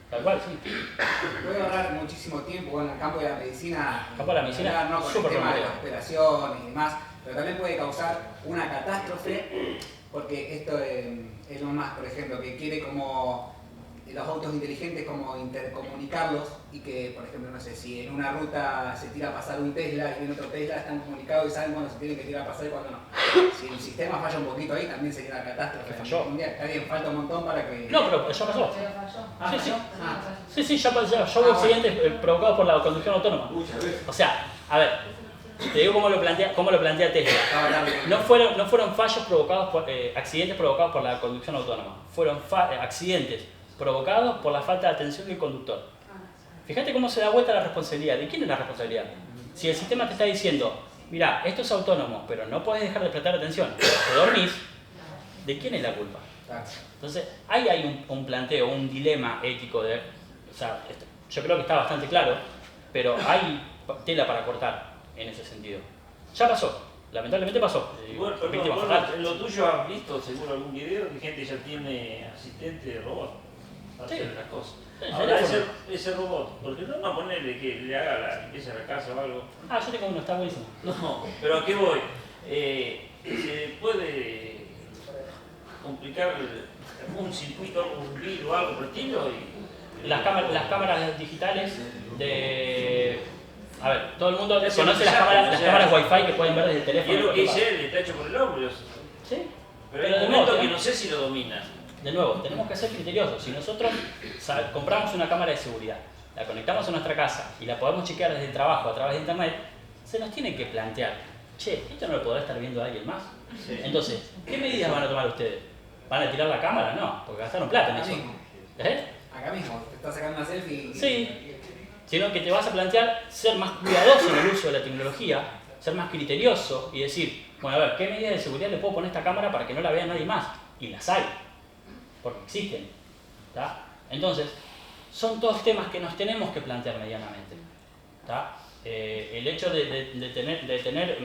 Tal cual, sí. Puede ahorrar muchísimo tiempo, bueno, en el campo de la medicina, no con el tema de las operaciones y demás, pero también puede causar una catástrofe, porque esto Elon Musk, por ejemplo, que quiere como los autos inteligentes como intercomunicarlos, y que, por ejemplo, no sé, si en una ruta se tira a pasar un Tesla y en otro Tesla, están comunicados y saben cuándo se tienen que tirar a pasar y cuándo no. Si el sistema falla un poquito ahí, también sería una catástrofe. Falló. Está bien, falta un montón para que... No, pero ya pasó. Sí, ya hubo accidentes provocados por la conducción autónoma. O sea, a ver, te digo cómo lo plantea Tesla. No fueron fallos provocados por accidentes provocados por la conducción autónoma. Fueron accidentes provocados por la falta de atención del conductor. Fíjate cómo se da vuelta la responsabilidad. ¿De quién es la responsabilidad? Si el sistema te está diciendo, mira, esto es autónomo, pero no puedes dejar de prestar atención, te dormís, ¿de quién es la culpa? Entonces, ahí hay un planteo, un dilema ético de... O sea, yo creo que está bastante claro, pero hay tela para cortar en ese sentido. Ya pasó, lamentablemente pasó. Bueno, perdón, en lo tuyo has visto seguro algún video de gente que ya tiene asistente de robot para hacer las cosas. Ahora ese robot, ¿por qué no ponerle que le haga la limpieza de la casa o algo? Yo tengo uno, está buenísimo. No, pero ¿a qué voy? Se puede complicar un circuito, un virus o algo por el estilo. Las cámaras digitales de... A ver, todo el mundo conoce las cámaras Wi-Fi que pueden ver desde el teléfono. Y es lo que dice él, está hecho por el hombre. Sí. Pero hay un momento que no sé si lo domina. De nuevo, tenemos que ser criteriosos. Si nosotros compramos una cámara de seguridad, la conectamos a nuestra casa y la podemos chequear desde el trabajo a través de internet, se nos tiene que plantear, che, ¿esto no lo podrá estar viendo alguien más? Sí. Entonces, ¿qué medidas van a tomar ustedes? ¿Van a tirar la cámara? No, porque gastaron plata en eso. Acá mismo, te estás sacando una selfie. Sí, sino que te vas a plantear ser más cuidadoso en el uso de la tecnología, ser más criterioso y decir, bueno, a ver, ¿qué medidas de seguridad le puedo poner a esta cámara para que no la vea nadie más? Y las hay, porque existen. ¿Tá? Entonces, son todos temas que nos tenemos que plantear medianamente. ¿Tá? El hecho de tener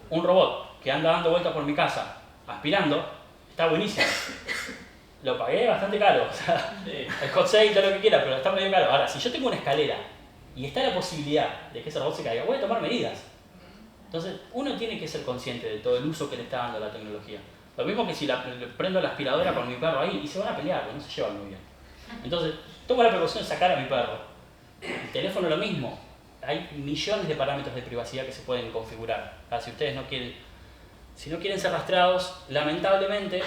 un robot que anda dando vueltas por mi casa aspirando, está buenísimo. Lo pagué bastante caro, o sea, el hot sale, todo lo que quiera, pero está medio caro. Ahora, si yo tengo una escalera y está la posibilidad de que ese robot se caiga, voy a tomar medidas. Entonces, uno tiene que ser consciente de todo el uso que le está dando la tecnología. Lo mismo que si prendo la aspiradora con mi perro ahí y se van a pelear, porque no se llevan muy bien. Entonces, tomo la precaución de sacar a mi perro. El teléfono lo mismo. Hay millones de parámetros de privacidad que se pueden configurar. Si ustedes no quieren, si no quieren ser rastreados, lamentablemente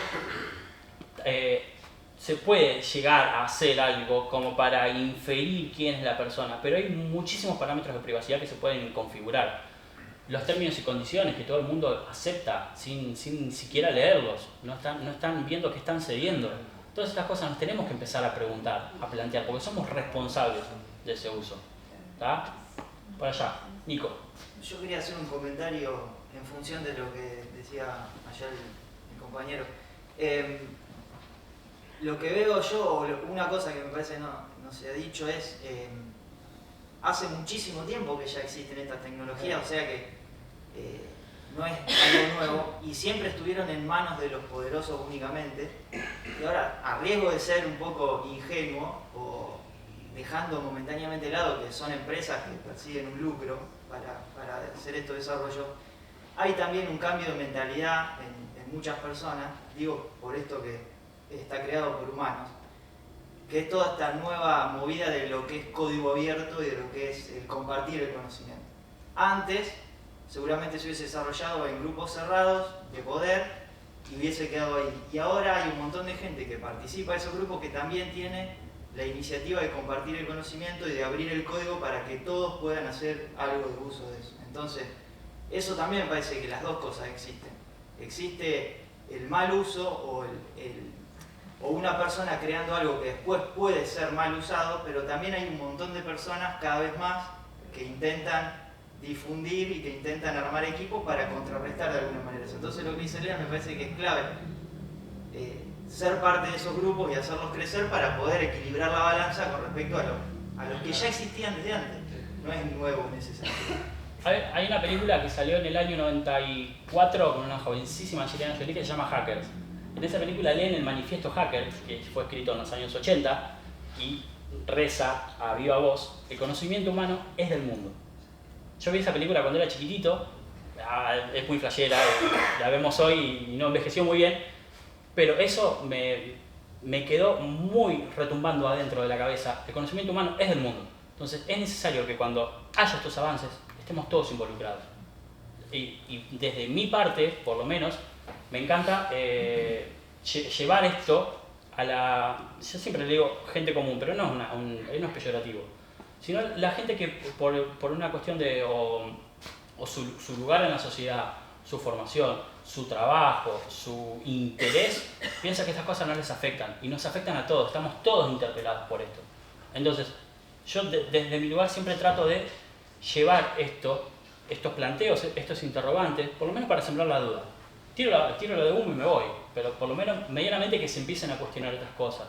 se puede llegar a hacer algo como para inferir quién es la persona, pero hay muchísimos parámetros de privacidad que se pueden configurar. Los términos y condiciones que todo el mundo acepta sin siquiera leerlos, no están viendo que están cediendo. Todas estas cosas nos tenemos que empezar a preguntar, a plantear, porque somos responsables de ese uso. ¿Tá? Por allá, Nico. Yo quería hacer un comentario en función de lo que decía ayer el compañero. Lo que veo yo, una cosa que me parece no se ha dicho es, hace muchísimo tiempo que ya existen estas tecnologías, o sea que no es algo nuevo y siempre estuvieron en manos de los poderosos únicamente. Y ahora, a riesgo de ser un poco ingenuo o dejando momentáneamente de lado que son empresas que persiguen un lucro para hacer estos desarrollos, hay también un cambio de mentalidad en muchas personas, digo por esto que está creado por humanos, que es toda esta nueva movida de lo que es código abierto y de lo que es el compartir el conocimiento. Antes, seguramente se hubiese desarrollado en grupos cerrados de poder y hubiese quedado ahí. Y ahora hay un montón de gente que participa de esos grupos que también tiene la iniciativa de compartir el conocimiento y de abrir el código para que todos puedan hacer algo de uso de eso. Entonces, eso también me parece que las dos cosas existen. Existe el mal uso o una persona creando algo que después puede ser mal usado, pero también hay un montón de personas cada vez más que intentan difundir y que intentan armar equipos para contrarrestar de alguna manera eso. Entonces lo que dice Elena me parece que es clave. Ser parte de esos grupos y hacerlos crecer para poder equilibrar la balanza con respecto a los que ya existían desde antes. No es nuevo en ese sentido. Hay una película que salió en el año 94 con una jovencísima Angelina Jolie que se llama Hackers. En esa película leen el manifiesto Hackers, que fue escrito en los años 80, y reza a viva voz: el conocimiento humano es del mundo. Yo vi esa película cuando era chiquitito, es muy flashera, la vemos hoy y no envejeció muy bien, pero eso me quedó muy retumbando adentro de la cabeza. El conocimiento humano es del mundo. Entonces es necesario que cuando haya estos avances estemos todos involucrados. Y desde mi parte, por lo menos, me encanta llevar esto a yo siempre le digo gente común, pero no es peyorativo, sino la gente que por una cuestión de su lugar en la sociedad, su formación, su trabajo, su interés, piensa que estas cosas no les afectan, y nos afectan a todos, estamos todos interpelados por esto. Entonces, yo desde mi lugar siempre trato de llevar estos planteos, estos interrogantes, por lo menos para sembrar la duda. Tiro la de humo y me voy, pero por lo menos medianamente que se empiecen a cuestionar estas cosas.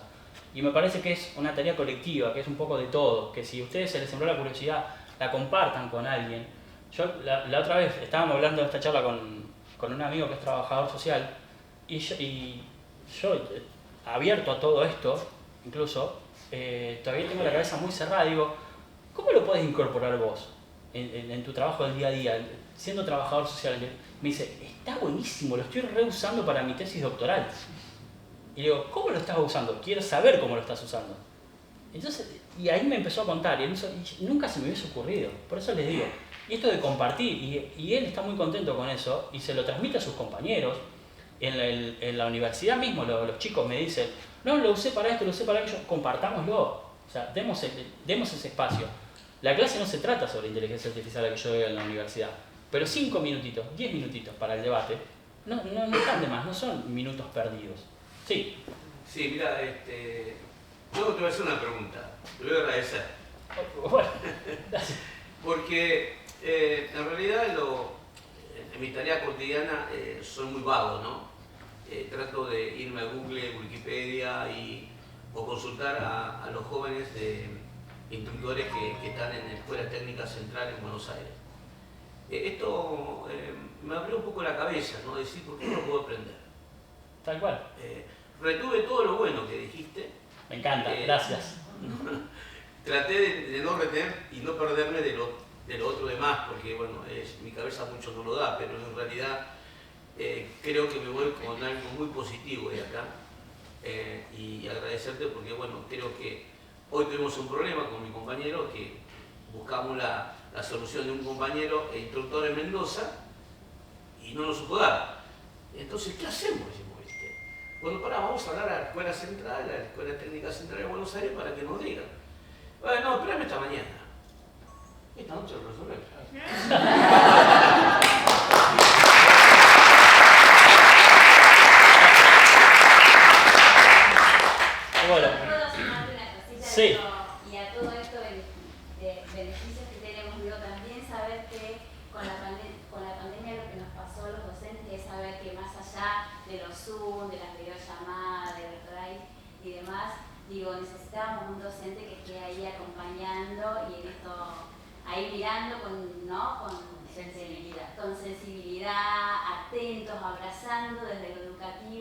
Y me parece que es una tarea colectiva, que es un poco de todo, que si a ustedes se les sembró la curiosidad, la compartan con alguien. Yo la otra vez estábamos hablando de esta charla con un amigo que es trabajador social, y yo abierto a todo esto, incluso, todavía tengo la cabeza muy cerrada, digo, ¿cómo lo puedes incorporar vos en tu trabajo del día a día, siendo trabajador social? Me dice, está buenísimo, lo estoy reusando para mi tesis doctoral. Y le digo, ¿cómo lo estás usando? Quiero saber cómo lo estás usando. Entonces, y ahí me empezó a contar, y nunca se me hubiese ocurrido. Por eso les digo, y esto de compartir, y él está muy contento con eso, y se lo transmite a sus compañeros. En la universidad mismo los chicos me dicen, no, lo usé para esto, lo usé para aquello, compartámoslo. O sea, demos ese espacio. La clase no se trata sobre inteligencia artificial a la que yo veo en la universidad, pero 5 minutitos, 10 minutitos para el debate, no están de más, no son minutos perdidos. Sí. Sí, mira, yo te voy a hacer una pregunta, te voy a agradecer. Bueno, gracias. Porque en realidad en mi tarea cotidiana soy muy vago, ¿no? Trato de irme a Google, Wikipedia o consultar a los jóvenes instructores que están en la Escuela Técnica Central en Buenos Aires. Esto me abrió un poco la cabeza, ¿no? Decir, ¿por qué no lo puedo aprender? Tal cual. Retuve todo lo bueno que dijiste. Me encanta, gracias. Traté de no retener y no perderme de lo otro demás, porque bueno, mi cabeza mucho no lo da, pero en realidad creo que me voy con algo muy positivo de acá. Y agradecerte porque bueno, creo que hoy tuvimos un problema con mi compañero, que buscamos la solución de un compañero instructor en Mendoza y no nos supo dar. Entonces, ¿qué hacemos? Bueno, vamos a hablar a la Escuela Central, a la Escuela Técnica Central de Buenos Aires, para que nos digan. Bueno, no, espérame esta mañana. Esta noche lo resolvemos. Bueno. Sí. Y a todo esto de beneficios que tenemos, digo, también saber que con la pandemia lo que nos pasó a los docentes es saber que más allá de los Zoom, de las videollamadas, de los Drive y demás, digo, necesitábamos un docente que esté ahí acompañando y en esto, ahí mirando con sensibilidad, atentos, abrazando desde lo educativo.